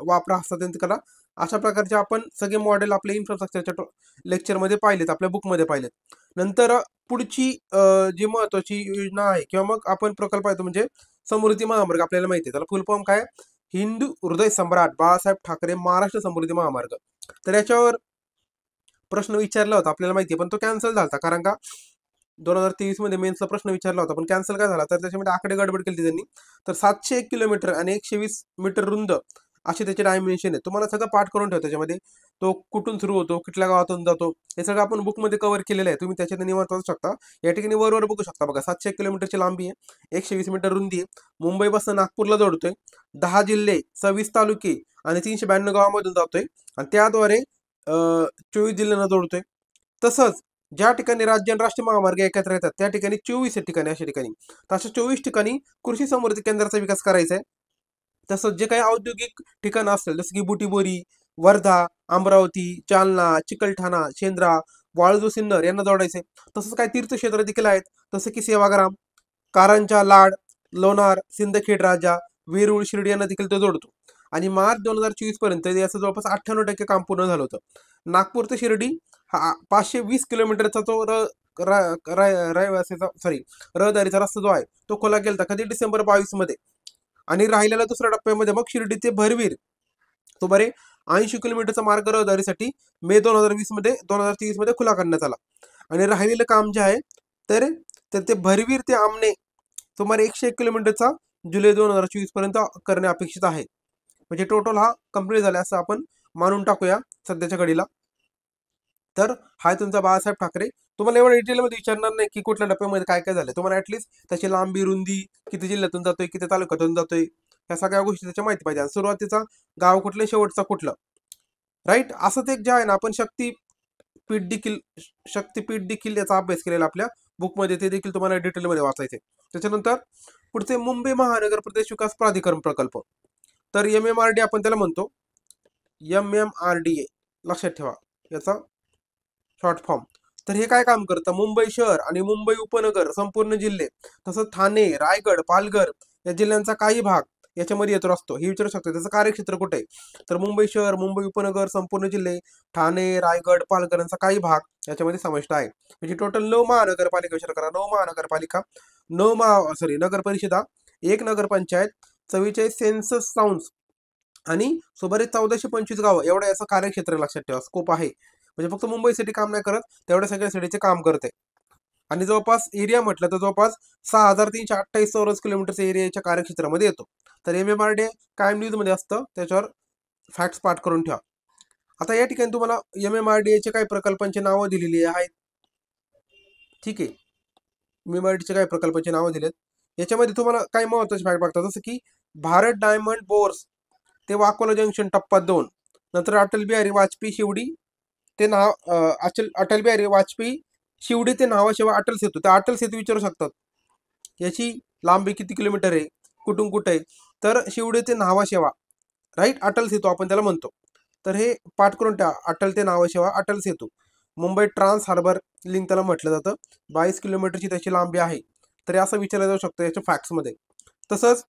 वापरा हस्तांतरित करा, अशा प्रकारचे आपण सगळे मॉडेल आपल्या इन्फ्रास्ट्रक्चरच्या लेक्चरमध्ये पाहिलेत, आपल्या बुकमध्ये पाहिलेत. नंतर पुढची जी महत्वाची योजना आहे किंवा मग आपण प्रकल्प आहे तो म्हणजे समृद्धी महामार्ग. आपल्याला माहिती आहे त्याला फुल फॉर्म काय, हिंदू हृदय सम्राट बाळासाहेब ठाकरे महाराष्ट्र समृद्धी महामार्ग. तर याच्यावर प्रश्न विचारला होता आपल्याला माहिती आहे, पण तो कॅन्सल झाला, कारण का 2023 मध्ये मेन्सचा प्रश्न विचारला होता पण कॅन्सल काय झाला, तर त्याच्यामध्ये आकडे गडबड केली त्यांनी. तर 701 किलोमीटर आणि 120 मीटर रुंद असे त्याचे डायमेन्शन आहे. तुम्हाला सगळं पाठ करून ठेवा, त्याच्यामध्ये तो कुठून सुरू होतो, कुठल्या गावातून जातो, हे सगळं आपण बुकमध्ये कव्हर केलेलं आहे. तुम्ही त्याच्यात निवांत वाचू शकता. या ठिकाणी वर बघू शकता बघा, 701 किलोमीटरची लांबी आहे, 120 मीटर रुंदी आहे, मुंबईपासून नागपूरला जोडतोय, 10 जिल्हे, 26 तालुके आणि 392 गावामधून जातोय आणि त्याद्वारे 24 जिल्ह्यांना जोडतोय. तसंच ज्या ठिकाणी राज्य आणि राष्ट्रीय महामार्ग एकत्र येतात त्या ठिकाणी 24 ठिकाणी अशा ठिकाणी, तर अशा 24 ठिकाणी कृषी समृद्धी केंद्राचा विकास करायचा आहे. तसंच जे काही औद्योगिक ठिकाणं असतील जसं की बुटीबोरी, वर्धा, अमरावती, जालना, चिकलठाणा, शेंद्रा, वाळजू सिन्नर यांना जोडायचे. तसंच काही तीर्थक्षेत्र देखील आहेत, जसं की सेवाग्राम, कारंजा, लाड, लोणार, सिंदखेड राजा, वेरूळ, शिर्डी यांना देखील तो जोडतो. आणि मार्च 2024 पर्यंत याचं जवळपास 98% काम पूर्ण झालं होतं. नागपूर ते शिर्डी हा 520 किलोमीटरचा तो रहदारीचा रस्ता जो आहे तो खोला गेला कधी डिसेंबर 22 मध्ये. आणि राहिलेल्या दुसऱ्या टप्प्यामध्ये मग शिर्डी ते भरवीर सुमारे 80 किलोमीटरचा मार्ग रहदारीसाठी मे 2023 मध्ये खुला करण्यात आला. आणि राहिलेलं काम जे आहे तर ते भरवीर ते आमने सुमारे 101 किलोमीटरचा जुलै 2024 पर्यंत करणे अपेक्षित आहे. म्हणजे टोटल हा कंप्लीट झाला असं आपण मानून टाकूया सध्याच्या घडीला. तर हा तुमचा बाळासाहेब ठाकरे. तुम्हाला एवढं डिटेलमध्ये विचारणार नाही की कुठल्या टप्प्यामध्ये काय काय झालं, तुम्हाला ऍटलीस्ट त्याची लांबी, रुंदी, किती जिल्ह्यातून जातोय, किती तालुक्यातून जातोय, या सगळ्या गोष्टी त्याच्या माहिती पाहिजे. सुरुवातीचा गाव कुठलं, शेवटचा कुठलं, राईट. असंच एक जे आहे ना, आपण शक्तीपीठ देखील याचा अभ्यास केलेला आपल्या बुकमध्ये, ते देखील तुम्हाला डिटेलमध्ये वाचायचे. त्याच्यानंतर पुढचे मुंबई महानगर प्रदेश विकास प्राधिकरण प्रकल्प, तर MMRD आपण त्याला म्हणतो. MMRDA लक्षात ठेवा याचा शॉर्ट फॉर्म. तर हे काय काम करतं, मुंबई शहर आणि मुंबई उपनगर संपूर्ण जिल्हे, तसंच ठाणे, रायगड, पालघर या जिल्ह्यांचा काही भाग याच्यामध्ये येतो असतो. हे विचारू शकतो त्याचं कार्यक्षेत्र कुठे आहे, तर मुंबई शहर, मुंबई उपनगर संपूर्ण जिल्हे, ठाणे, रायगड, पालघर यांचा काही भाग याच्यामध्ये समाविष्ट आहे. म्हणजे टोटल 9 महानगरपालिका विचार करा, 9 महानगरपालिका, नगर परिषदा, 1 नगरपंचायत, 44 सेन्सस टाउन्स आणि सुमारे 1425 गावं एवढं याचं कार्यक्षेत्र लक्षात ठेवा, स्कोप आहे. म्हणजे फक्त मुंबईसाठी काम नाही करत, तेवढ्या सगळ्या सिटीचे काम करते. आणि जवळपास एरिया म्हटलं तर जवळपास 6328 चौरस किलोमीटरचा एरियाच्या कार्यक्षेत्रामध्ये येतो. तर MMRDA कायम न्यूजमध्ये असतं, त्याच्यावर फॅक्ट्स पाठ करून ठेवा. आता या ठिकाणी तुम्हाला MMRDAचे काही प्रकल्पांची नावं दिलेली आहेत. ठीक आहे, MMRDAचे काही प्रकल्पांची नावं दिलेत. याच्यामध्ये तुम्हाला काही महत्वाचे फॅक्ट बघतात, जसं की भारत डायमंड बोर्स ते वाकोला जंक्शन टप्पा 2, नंतर अटल बिहारी वाजपेयी शिवडी ते अटल बिहारी वाजपेयी शिवडी ते नावाशिवाय अटल सेतू. त्या अटल सेतू विचारू शकतात, याची लांबी किती किलोमीटर आहे, कुठून कुठे आहे, तर शिवडी ते नावाशेवा, राईट, अटल सेतू आपण त्याला म्हणतो. तर हे पाठ करून त्या अटल ते Nhava Sheva Atal Setu. Mumbai trans harbour link त्याला म्हटलं जातं, 22 किलोमीटरची त्याची लांबी आहे. तर असं विचारलं जाऊ शकतं याच्या फॅक्ट्समध्ये. तसंच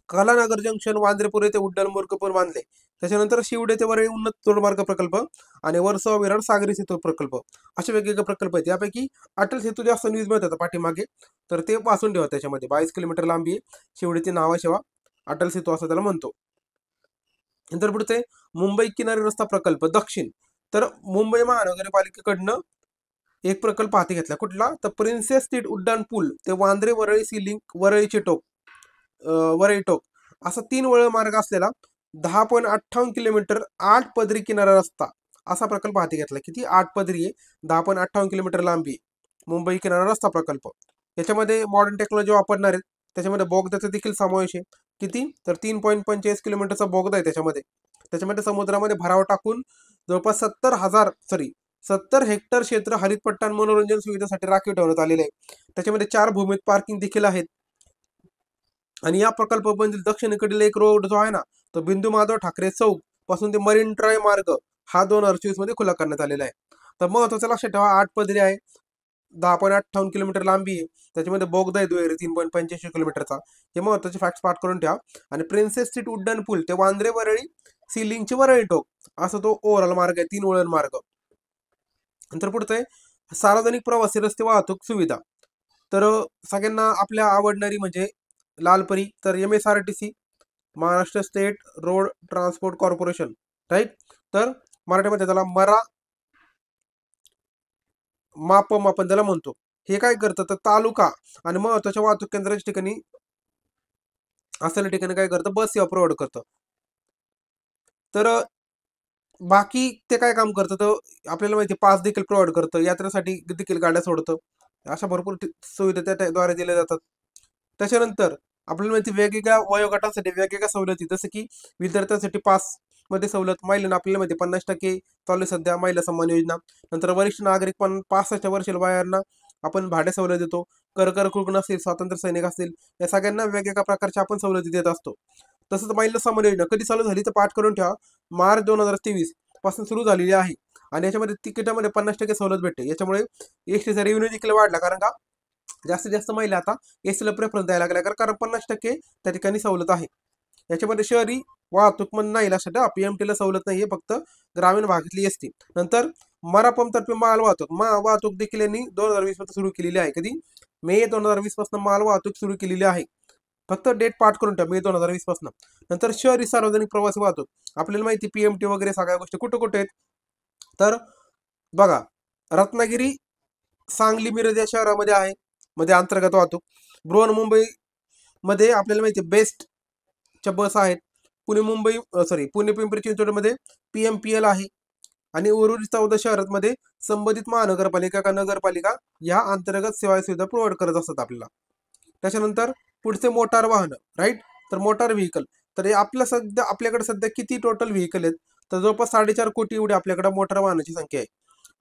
कलानगर जंक्शन वांद्रेपूर येथे उड्डाणपूल बांधले. त्याच्यानंतर शिवडे ते वरळी उन्नत जोडमार्ग प्रकल्प आणि वर्सोवा विरार सागरी सेतू प्रकल्प, असे वेगवेगळे प्रकल्प आहेत. यापैकी अटल सेतू जास्त न्यूज मिळत होता पाठीमागे, तर ते वाचून ठेवा. त्याच्यामध्ये 22 किलोमीटर लांबी आहे, शिवडे ते नावाशेवा अटल सेतू असं त्याला म्हणतो. नंतर पुढचे मुंबई किनारी रस्ता प्रकल्प दक्षिण, तर मुंबई महानगरपालिकेकडनं एक प्रकल्प हाती घेतला. कुठला, तर प्रिन्सेस स्ट्रीट उड्डाण पूल ते वांद्रे वरळी सी लिंक वरळीचे टोक वरळी टोक असा 3 वळण मार्ग असलेला 10.58 किलोमीटर 8 पदरी किनारा रस्ता असा प्रकल्प हाती घेतला. किती, 8 पदरी आहे, 10.58 किलोमीटर लांबी, मुंबई किनारा रस्ता प्रकल्प. याच्यामध्ये मॉडर्न टेक्नॉलॉजी वापरणार आहेत. त्याच्यामध्ये बोगद्याचा देखील समावेश आहे. किती, तर 3.45 किलोमीटरचा बोगदा आहे त्याच्यामध्ये समुद्रामध्ये भराव टाकून जवळपास 70 हेक्टर क्षेत्र हरितपट्टा आणि मनोरंजन सुविधेसाठी राखीव ठेवण्यात आलेले आहे. त्याच्यामध्ये 4 भूमीत पार्किंग देखील आहेत. आणि या प्रकल्पामधील दक्षिणेकडील एक रोड जो आहे ना, तो बिंदू माधव ठाकरे चौक पासून ते मरीन ड्राईव्ह मार्ग हा 2024 मध्ये खुला करण्यात आलेला आहे. तर महत्वाचं लक्षात ठेवा, 8 पदरी आहे, 10.58 किलोमीटर लांबी आहे, त्याच्यामध्ये बोगदा आहे दुहेरी 3.85 किलोमीटरचा. हे महत्वाचे फॅक्ट्स पाठ करून ठेवा. आणि प्रिन्सेस स्ट्रीट उड्डाण पूल ते वांद्रे वरळी सी लिंकची वरळी टोक असा तो ओव्हरऑल मार्ग आहे, 3 वळण मार्ग. नंतर पुढचं आहे सार्वजनिक प्रवासी रस्ते वाहतूक सुविधा. तर सगळ्यांना आपल्या आवडणारी म्हणजे लालपरी, तर MSRTC Maharashtra state road transport corporation, right. तर मराठीमध्ये त्याला मापम आपण त्याला म्हणतो. हे काय करतं, तर तालुका आणि महत्वाच्या वाहतूक केंद्राच्या ठिकाणी असलेल्या ठिकाणी काय करतं, बस सेवा प्रोव्हाइड करतं. तर बाकी ते काय काम करतं, तर आपल्याला माहिती पास देखील प्रोव्हाइड करतं, यात्रेसाठी देखील गाड्या सोडतं. अशा भरपूर सुविधा त्याद्वारे दिल्या जातात. त्याच्यानंतर आपल्याला माहिती वेगवेगळ्या वयोगटांसाठी वेगवेगळ्या सवलती, जसं की विद्यार्थ्यांसाठी पास मध्ये सवलत, महिलांना आपल्याला माहिती 50% चालू सध्या महिला सन्मान योजना. नंतर वरिष्ठ नागरिक 65 वर्षीय वयांना आपण भाडे सवलत देतो. रुग्ण असतील, स्वातंत्र्य सैनिक असतील, या सगळ्यांना वेगवेगळ्या प्रकारच्या आपण सवलती देत असतो. तसंच महिला सन्मान योजना कधी चालू झाली तर पाठ करून ठेवा, मार्च 2023 पासून सुरू झालेली आहे. आणि याच्यामध्ये तिकिटामध्ये 50% सवलत भेटते. याच्यामुळे एसटीचा रेव्हेन्यू देखील वाढला, कारण का जास्तीत जास्त महिला आता एसटीला प्रेफरन्स द्यायला लागल्या, कारण 50% त्या ठिकाणी सवलत आहे. याच्यामध्ये शहरी वाहतूक म्हणून नाही, लक्षात पीएमटीला सवलत नाहीये, फक्त ग्रामीण भागातली एसटी. नंतर मरापमतर्फे माल वाहतूक वाहतूक देखील यांनी 2020 पासून सुरू केलेली आहे. कधी? मे 2020 पासून माल वाहतूक सुरू केलेली आहे. फक्त डेट पाठ करून ठेवा, मे 2020 पासून. नंतर शहरी सार्वजनिक प्रवासी वाहतूक, आपल्याला माहिती पीएमटी वगैरे सगळ्या गोष्टी कुठे कुठे आहेत. तर बघा, रत्नागिरी, सांगली, मिरज या शहरामध्ये आहे मध्ये अंतर्गत वाहतूक. बृहन्मुंबई मध्ये आपल्याला माहिती बेस्टच्या बस आहेत. पुणे पिंपरी चिंचवडमध्ये PMPL आहे. आणि उर्वरित 14 शहरांमध्ये संबंधित महानगरपालिका का नगरपालिका या अंतर्गत सेवा सुविधा प्रोव्हाइड करत असतात आपल्याला. त्याच्यानंतर पुढचे मोटार वाहन, राईट. तर मोटार व्हेकल, तर आपल्याकडे सध्या किती टोटल व्हेकल आहेत? तर जवळपास 4.5 कोटी एवढी आपल्याकडे मोटार वाहनाची संख्या आहे.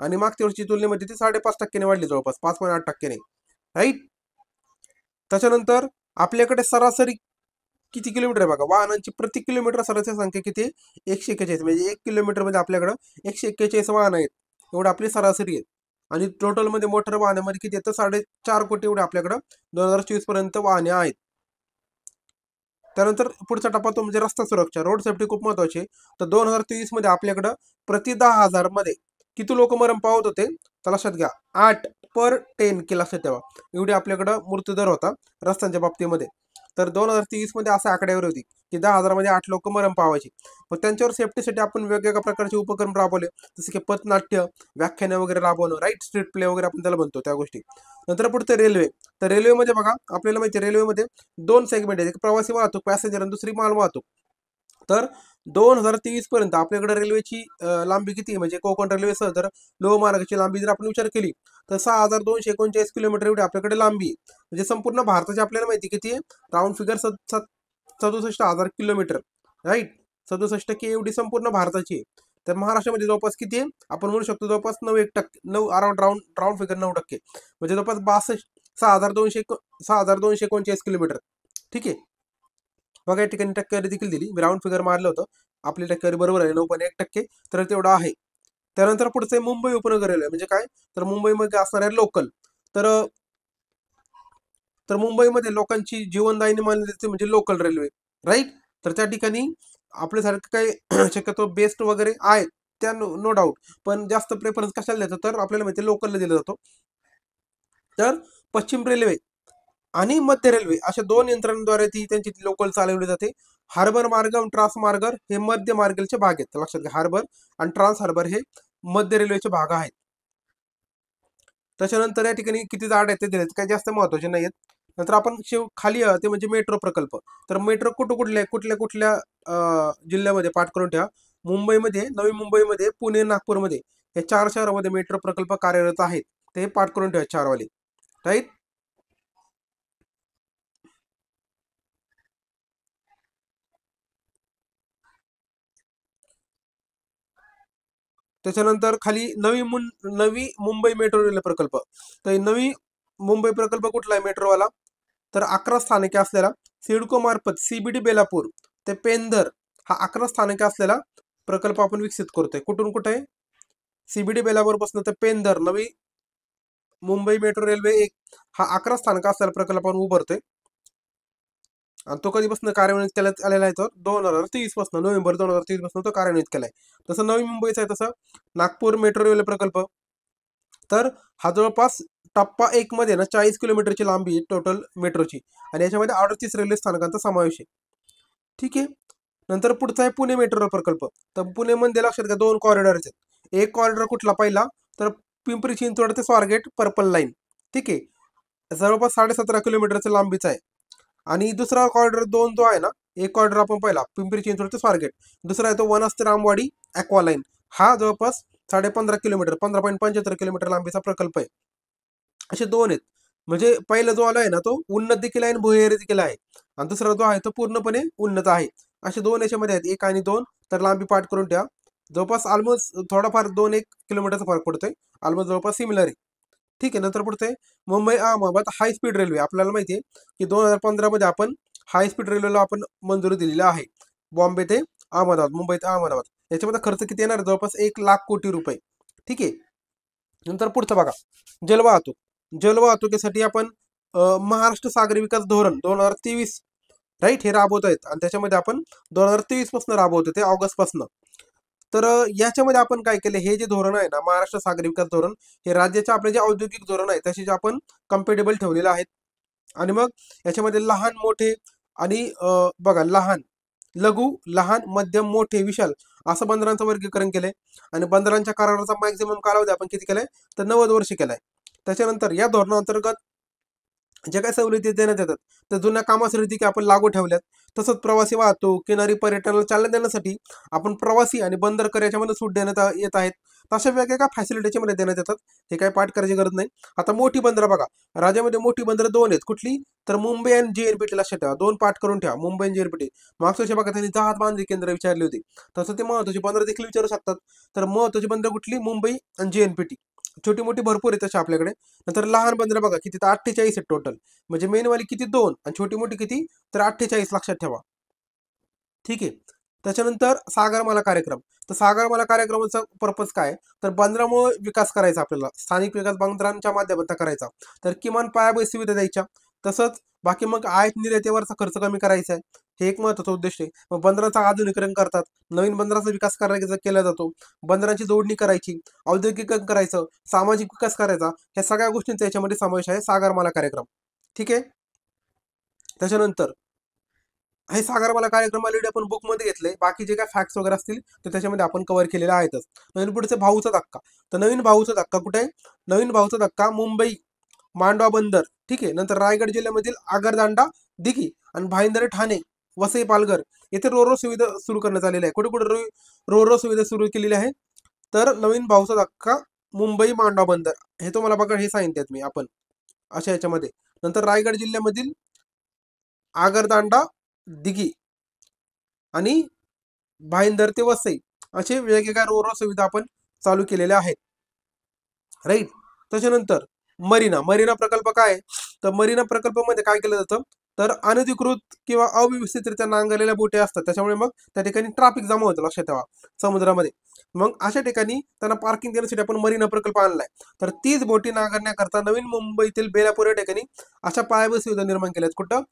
आणि मागच्या वर्षी तुलनेमध्ये ती 5.5% वाढली, जवळपास 5.8%, राईट. त्याच्यानंतर आपल्याकडे सरासरी किती किलोमीटर आहे बघा, वाहनांची प्रति किलोमीटर सरासरी संख्या किती? 141. म्हणजे 1 किलोमीटर मध्ये आपल्याकडे 141 वाहन आहेत, एवढं आपली सरासरी आहे. आणि टोटलमध्ये मोटर वाहनामध्ये किती येतं? 4.5 कोटी एवढे आपल्याकडं 2024 पर्यंत वाहने आहेत. त्यानंतर पुढचा टप्पा तो म्हणजे रस्ता सुरक्षा, रोड सेफ्टी खूप महत्वाची आहे. तर 2023 मध्ये आपल्याकडं प्रति 10,000 मध्ये किती लोक मरण पावत होते? तर लक्षात घ्या, 8/10 की लक्षात ठेवा, एवढी आपल्याकडं मृत्यूदर होता रस्त्यांच्या बाबतीमध्ये. तर 2023 मध्ये असा आकड्यावर होती की 10,000 मध्ये 8 लोक मरण पावायची. पण त्यांच्यावर सेफ्टीसाठी आपण वेगवेगळ्या प्रकारचे उपक्रम राबवले, जसे की पथनाट्य, व्याख्याने वगैरे राबवणं, राईट, स्ट्रीट प्ले वगैरे आपण त्याला म्हणतो, त्या गोष्टी. नंतर पुढचं रेल्वे. तर रेल्वेमध्ये बघा, आपल्याला माहिती आहे रेल्वेमध्ये 2 सेगमेंट आहेत, एक प्रवासी वाहतूक पॅसेंजर आणि दुसरी माल वाहतूक. तर 2023 पर्यंत आपल्याकडे रेल्वेची लांबी किती आहे? म्हणजे कोकण रेल्वेसह जर लोहमार्गाची लांबी जर आपण विचार केली तर 6,239 किलोमीटर एवढी आपल्याकडे लांबी आहे. म्हणजे संपूर्ण भारताची आपल्याला माहिती किती आहे? Round figure 67,000 kilometre, right. 67% एवढी संपूर्ण भारताची आहे. तर महाराष्ट्रामध्ये जवळपास किती आहे? आपण म्हणू शकतो जवळपास 9% 9 राऊंड फिगर 9%, म्हणजे जवळपास 6,239 किलोमीटर. ठीक आहे. बघा, या ठिकाणी टक्केवारी देखील दिली, मी राऊंड फिगर मारलं होतं, आपली टक्केवारी बरोबर आहे 9.1%. तर तेवढं आहे. त्यानंतर पुढचे मुंबई उपनगर रेल्वे म्हणजे काय? तर मुंबईमध्ये असणाऱ्या लोकल. तर तर मुंबईमध्ये लोकांची जीवनदायिनी मानली जाते म्हणजे लोकल रेल्वे, राईट. तर त्या ठिकाणी आपल्यासारखं काही शक्यतो बेस्ट वगैरे आहेत त्या, नो डाऊट, पण जास्त प्रेफरन्स कशाला देतो? तर आपल्याला माहिती लोकलला दिला जातो. तर पश्चिम रेल्वे आणि मध्य रेल्वे अशा 2 यंत्रणांद्वारे ती त्यांची लोकल चालवली जाते. हार्बर मार्ग आणि ट्रान्स मार्गर हे मध्य मार्गाचे भाग आहेत, लक्षात घ्या. हार्बर आणि ट्रान्स हार्बर हे मध्य रेल्वेचे भाग आहेत. त्याच्यानंतर या ठिकाणी किती जाड आहेत ते दिले, काही जास्त महत्वाचे नाही आहेत. नंतर आपण खाली ते म्हणजे मेट्रो प्रकल्प. तर मेट्रो कुठल्या कुठल्या जिल्ह्यामध्ये पाठ करून ठेवा. मुंबईमध्ये, नवी मुंबईमध्ये, पुणे, नागपूरमध्ये या 4 शहरामध्ये मेट्रो प्रकल्प कार्यरत आहेत. ते पाठ करून ठेवा 4 वाले, राईट. त्याच्यानंतर खाली नवी मुंबई मेट्रो रेल्वे प्रकल्प. तर नवी मुंबई प्रकल्प कुठला आहे मेट्रोवाला? तर 11 स्थानके असलेला, सिडको मार्फत CBD बेलापूर ते पेंधर हा 11 स्थानके असलेला प्रकल्प आपण विकसित करतोय. कुठून कुठे? CBD बेलापूर पासून ते पेंधर नवी मुंबई मेट्रो रेल्वे 1 हा 11 स्थानक असलेला प्रकल्प आपण उभारतोय. आणि तो कधीपासून कार्यान्वित केल्यात आलेला आहे? तर 2023 पासून, नोव्हेंबर 2023 पासून तो कार्यान्वित केलाय. तसं नवी मुंबईचा आहे तसं नागपूर मेट्रो रेल्वे प्रकल्प. तर हा जवळपास टप्पा 1 मध्ये ना 40 किलोमीटरची लांबी टोटल मेट्रोची, आणि याच्यामध्ये 38 रेल्वे स्थानकांचा समावेश आहे. ठीक आहे. नंतर पुढचा आहे पुणे मेट्रो प्रकल्प. तर पुणेमध्ये लक्षात घ्या 2 कॉरिडॉर आहेत. एक कॉरिडॉर कुठला पहिला? तर पिंपरी चिंचवड ते स्वारगेट पर्पल लाईन. ठीक आहे. जवळपास 17.5 किलोमीटरचा लांबीचा आहे. आणि दुसरा कॉरिडॉर 2 जो आहे ना, एक कॉरिडॉर आपण पहिला पिंपरी चिंचवड ते स्वारगेट, दुसरा आहे तो वनाज ते रामवाडी ॲक्वा लाईन. हा जवळपास 15.5 किलोमीटर 15.75 किलोमीटर लांबीचा प्रकल्प आहे. असे 2 आहेत. म्हणजे पहिला जो आला आहे ना तो उन्नत देखील आहे आणि भुयारी देखील आहे, आणि दुसरा जो आहे तो पूर्णपणे उन्नत आहे. असे 2 याच्यामध्ये आहेत, 1 आणि 2. तर लांबी पाठ करून ठेवा. जवळपास ऑलमोस्ट थोडाफार 2-1 किलोमीटरचा फरक पडतोय, ऑलमोस्ट जवळपास सिमिलर आहे. ठीक आहे. नंतर पुढचे Mumbai Ahmedabad high speed railway. आपल्याला माहिती आहे की 2015 मध्ये आपण हाय स्पीड रेल्वेला आपण मंजुरी दिलेली आहे, बॉम्बे ते अहमदाबाद, मुंबई ते अहमदाबाद. याच्यामध्ये खर्च किती येणार? जवळपास 1 लाख कोटी रुपये. ठीक आहे. नंतर पुढचं बघा, जलवाहतूक. जलवाहतुकीसाठी आपण महाराष्ट्र सागरी विकास धोरण 2023, राईट, हे राबवत आहेत आणि त्याच्यामध्ये आपण 2023 पासून राबवतो ते ऑगस्ट पासून. तर याच्यामध्ये आपण काय केले, हे जे धोरण आहे ना महाराष्ट्र सागरी विकास धोरण, हे राज्याचे आपले जे औद्योगिक धोरण आहे तसे जे आपण कम्पॅटेबल ठेवलेले आहेत. आणि मग याच्यामध्ये लहान मोठे आणि बघा, लहान, लघु, लहान, मध्यम, मोठे, विशाल असं बंदरांचं वर्गीकरण केलंय. आणि बंदरांच्या कराराचा मॅक्झिमम कालावधी आपण किती केलाय, तर 90 वर्ष केलाय. त्याच्यानंतर या धोरणाअंतर्गत जे काही सवलती देण्यात येतात त्या जुन्या कामासाठी की आपण लागू ठेवल्यात. तसंच प्रवासी वाहतूक, किनारी पर्यटनाला चालना देण्यासाठी आपण प्रवासी आणि बंदर कर याच्यामध्ये सूट देण्यात येत आहेत. तशा वेगवेगळ्या फॅसिलिटीच्या मध्ये देण्यात येतात. हे काही पाठ करायची गरज नाही. आता मोठी बंदरं बघा, राज्यामध्ये मोठी बंदरं 2 आहेत. कुठली, तर मुंबई आणि JNPT. लक्षात ठेवा, 2 पाठ करून ठेवा, मुंबई आणि JNPT. मागच्या वर्षी बघा त्यांनी जहाज बांधणी केंद्र विचारली होती, तसं ते महत्वाची बंदरं देखील विचारू शकतात. तर महत्वाची बंदरं कुठली, मुंबई आणि JNPT. छोटी मोठी भरपूर आहे तशी आपल्याकडे. नंतर लहान बंदरं बघा किती, तर 48 आहेत टोटल. म्हणजे मेनवाली किती, 2, आणि छोटी मोठी किती, तर 48. लक्षात ठेवा, ठीक आहे. त्याच्यानंतर सागरमाला कार्यक्रम. तर सागरमाला कार्यक्रमाचा पर्पज काय, तर बंदरामुळे विकास करायचा आपल्याला, स्थानिक विकास बंदरांच्या माध्यमातून करायचा. तर किमान पायाभूत सुविधा द्यायच्या. तसंच बाकी मग आयात निर्यातीवरचा खर्च कमी करायचा आहे. हे एक महत्त्वाचा उद्देश आहे. मग बंदराचं आधुनिकीकरण करतात, नवीन बंदराचा विकास करायचा केला जातो, बंदरांची जोडणी करायची, औद्योगिकीकरण करायचं, सामाजिक विकास करायचा. ह्या सगळ्या गोष्टींचा याच्यामध्ये समावेश आहे सागरमाला कार्यक्रम. ठीक आहे. त्याच्यानंतर हे सागरमाला कार्यक्रम ऑलरेडी आपण बुकमध्ये घेतले. बाकी जे काय फॅक्ट्स वगैरे असतील तर त्याच्यामध्ये आपण कव्हर केलेले आहेतच. नवीन पुढचे भाऊचा धक्का. तर नवीन भाऊचा धक्का कुठे आहे, नवीन भाऊचा धक्का मुंबई मांडवा बंदर, ठीक आहे. नंतर रायगड जिल्ह्यामधील आगरदांडा, दिघी आणि भाईंदर, ठाणे, वसई, पालघर येथे रोरो सुविधा सुरू करण्यात आलेली आहे. कुठे कुठे रोरो सुविधा सुरू केलेली आहे, तर नवीन भाऊचा धक्का, मुंबई, मांडवा बंदर, हे तुम्हाला बघा हे सांगितलेत मी आपण अशा याच्यामध्ये. नंतर रायगड जिल्ह्यामधील आगरदांडा, दिघी आणि भाईंदर ते वसई असे वेगवेगळ्या रोरो सुविधा आपण चालू केलेल्या आहेत, राईट. त्याच्यानंतर मरीना. मरीना प्रकल्प काय आहे, तर मरीना प्रकल्पामध्ये काय केलं जातं, तर अनधिकृत किंवा अव्यवस्थितरित्या नांगरलेल्या बोटी असतात, त्याच्यामुळे मग त्या ठिकाणी ट्रॅफिक जमा होतं, लक्षात ठेवा, समुद्रामध्ये. मग अशा ठिकाणी त्यांना पार्किंग देण्यासाठी आपण मरीना प्रकल्प आणलाय. तर तीच बोटी नांगरण्याकरता नवीन मुंबईतील बेलापूर या ठिकाणी अशा पायाभूत सुविधा निर्माण केल्यात. कुठं,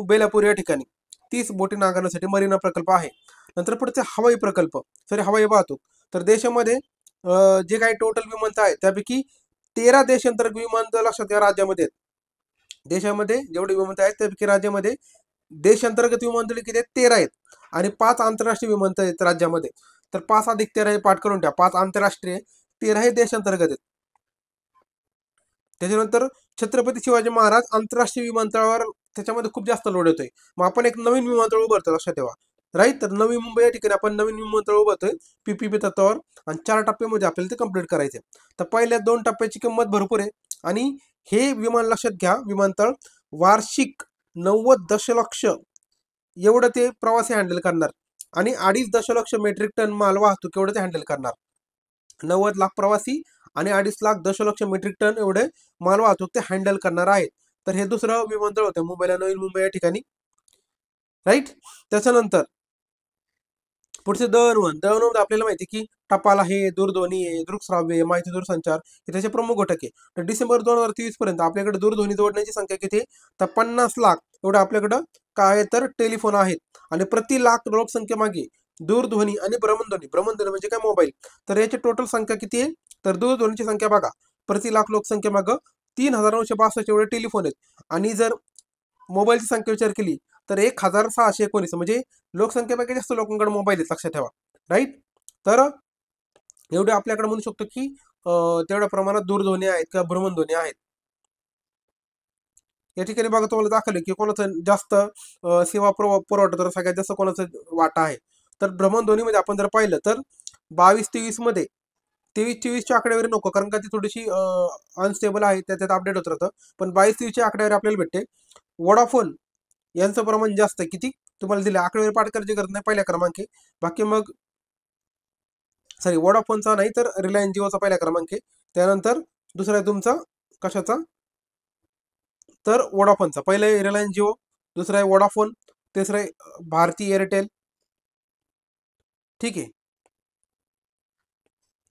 बेलापूर या ठिकाणी 30 बोटी नांगरण्यासाठी मरीना प्रकल्प आहे. नंतर पुढचे हवाई प्रकल्प, सॉरी हवाई वाहतूक. तर देशामध्ये जे काही टोटल विमानतळ आहेत त्यापैकी 13 देशांतर्गत विमानतळ लक्षात या राज्यामध्ये आहेत. देशामध्ये जेवढे विमानतळ आहेत त्यापैकी राज्यामध्ये देशांतर्गत विमानतळ किती आहेत, 13 आहेत. आणि 5 आंतरराष्ट्रीय विमानतळ आहेत राज्यामध्ये. तर 5 अधिक 13 हे पाठ करून ठेवा, 5 आंतरराष्ट्रीय, 13 हे देशांतर्गत आहेत. त्याच्यानंतर छत्रपती शिवाजी महाराज आंतरराष्ट्रीय विमानतळावर त्याच्यामध्ये खूप जास्त लोड येतोय. मग आपण एक नवीन विमानतळ उभारतो, लक्षात ठेवा, राईट. तर नवी मुंबई या ठिकाणी आपण नवीन विमानतळ उभारतोय PPP तत्वावर, आणि 4 टप्प्यामध्ये आपल्याला ते कंप्लीट करायचे. तर पहिल्या 2 टप्प्याची किंमत भरपूर आहे. आणि हे विमान लक्षात घ्या, विमानतळ वार्षिक 90 दशलक्ष एवढं ते प्रवासी हँडल करणार, आणि 2.5 दशलक्ष मेट्रिक टन माल वाहतूक एवढं ते हँडल करणार. 90 लाख प्रवासी आणि 2.5 लाख दशलक्ष मेट्रिक टन एवढे माल वाहतूक ते हँडल करणार आहेत. तर हे दुसरं विमानतळ होतं मुंबईला, नवीन मुंबई या ठिकाणी, राईट. त्याच्यानंतर पुढचे दळणवळण. दळणवळण आपल्याला माहिती की टपाल आहे, दूरध्वनी आहे, दृकश्राव्य आहे, माहिती दूरसंचार हे त्याचे प्रमुख घटक आहे. तर डिसेंबर 2023 पर्यंत आपल्याकडे दूरध्वनी जोडण्याची संख्या किती आहे, तर 50 लाख एवढं आपल्याकडं काय तर टेलिफोन आहेत. आणि प्रति लाख लोकसंख्येमागे दूरध्वनी आणि भ्रमणध्वनी, भ्रमणध्वनी म्हणजे काय, मोबाईल, तर याची टोटल संख्या किती आहे, तर दूरध्वनीची संख्या बघा, प्रति लाख लोकसंख्येमागं 3962 एवढे टेलिफोन आहेत. आणि जर मोबाईलची संख्या विचार केली तर 1619, म्हणजे लोकसंख्येपैकी जास्त लोकांकडे मोबाईल आहेत, लक्षात ठेवा, राईट. तर एवढे आपल्याकडे म्हणू शकतो की तेवढ्या प्रमाणात दूरध्वनी आहेत किंवा भ्रमणध्वनी आहेत. या ठिकाणी बघा तुम्हाला दाखवलं की कोणाचं जास्त सेवा पुरवठा, तर सगळ्यात जास्त कोणाचं वाटा आहे. तर भ्रमणध्वनीमध्ये आपण जर पाहिलं तर 22-23 मध्ये, 23-24ची आकडेवारी नको, कारण का ती थोडीशी अनस्टेबल आहे, त्याच्यात अपडेट होत राहतं. पण 22-23ची आकडेवारी आपल्याला भेटते. वोडाफोन यांचं प्रमाण जास्त आहे, किती तुम्हाला दिले, आकडेवारी पाठ करायची गरज नाही, पहिल्या क्रमांक आहे. बाकी मग सॉरी, वोडाफोनचा नाही तर रिलायन्स जिओचा पहिला क्रमांक आहे. त्यानंतर दुसरा आहे तुमचा कशाचा, तर वोडाफोनचा. पहिला आहे रिलायन्स जिओ, दुसरा आहे वोडाफोन, तिसरा आहे भारती एअरटेल, ठीक आहे.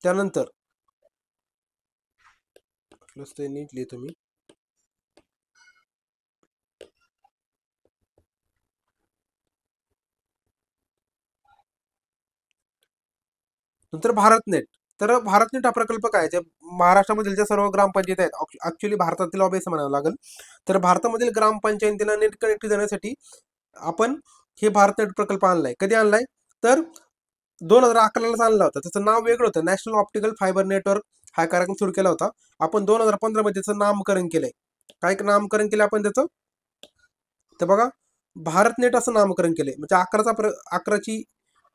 त्यानंतर प्लस ते नीट लिहितो मी. नंतर भारतनेट. तर भारतनेट हा प्रकल्प काय आहे? जे महाराष्ट्रामधील ज्या सर्व ग्रामपंचायत आहेत, ऍक्च्युली भारतातील असं म्हणावं लागेल, तर भारतामधील ग्रामपंचायतींना नेट कनेक्ट देण्यासाठी आपण हे भारतनेट प्रकल्प आणलाय. कधी आणलाय? तर 2011लाच आणला होता. त्याचं नाव वेगळं होतं, नॅशनल ऑप्टिकल फायबर नेटवर्क हा कार्यक्रम सुरू केला होता. आपण 2015 मध्ये त्याचं नामकरण केलंय. काय नामकरण केलं आपण त्याचं? तर बघा, भारतनेट असं नामकरण केलंय. म्हणजे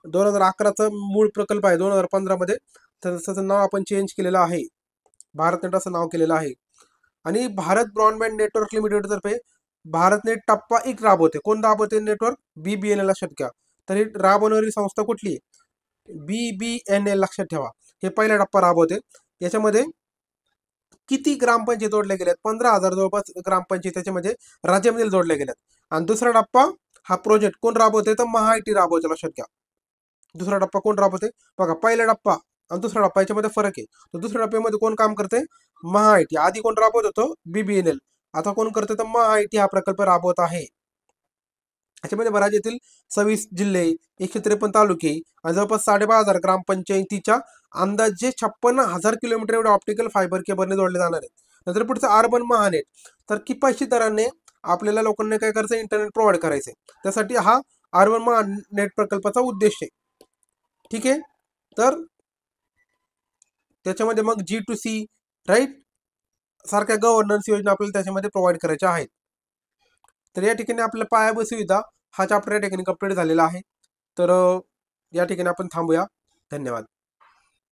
2011चा मूळ प्रकल्प आहे, 2015 मध्ये तर त्याचं नाव आपण चेंज केलेलं आहे, भारतनेट असं नाव केलेलं आहे. आणि भारत ब्रॉडबँड नेटवर्क लिमिटेड तर्फे भारतनेट टप्पा 1 राबवते. कोण राबवते नेटवर्क? BBNL, लक्षात घ्या. तर ही राबवणारी संस्था कुठली आहे? BBNL, लक्षात ठेवा. हे पहिला टप्पा राबवते. याच्यामध्ये किती ग्रामपंचायत जोडल्या गेल्यात? 15,000 जवळपास ग्रामपंचायत त्याच्यामध्ये राज्यामध्ये जोडल्या गेल्यात. आणि दुसरा टप्पा हा प्रोजेक्ट कोण राबवते? तर महाआयटी राबवते, लक्षात घ्या. दुसरा टप्पा कोण राबवते? बघा, पहिला टप्पा आणि दुसरा टप्पा याच्यामध्ये फरक आहे. तर दुसऱ्या टप्प्यामध्ये कोण काम करते? महाआयटी. आधी कोण राबवत होतं? BBNL. आता कोण करते? तर महाआयटी हा प्रकल्प राबवत आहे. याच्यामध्ये राज्यातील 26 जिल्हे, 153 तालुके आणि जवळपास 12,500 ग्रामपंचायतीच्या अंदाजे 56,000 किलोमीटर एवढे ऑप्टिकल फायबर केबलने जोडले जाणार आहेत. नंतर पुढचं अर्बन महानेट. तर किफायतशीर दराने आपल्याला लोकांना काय करायचं? इंटरनेट प्रोव्हाइड करायचं. त्यासाठी हा अर्बन महानेट प्रकल्पाचा उद्देश आहे. ठीक आहे. तर त्याच्यामध्ये मग G2C, राईट, सारख्या गव्हर्नन्स योजना आपल्याला त्याच्यामध्ये प्रोव्हाइड करायच्या आहेत. तर या ठिकाणी आपल्या पायाभूत सुविधा हा चॅप्टर या ठिकाणी कंप्लीट झालेला आहे. तर या ठिकाणी आपण थांबूया. धन्यवाद.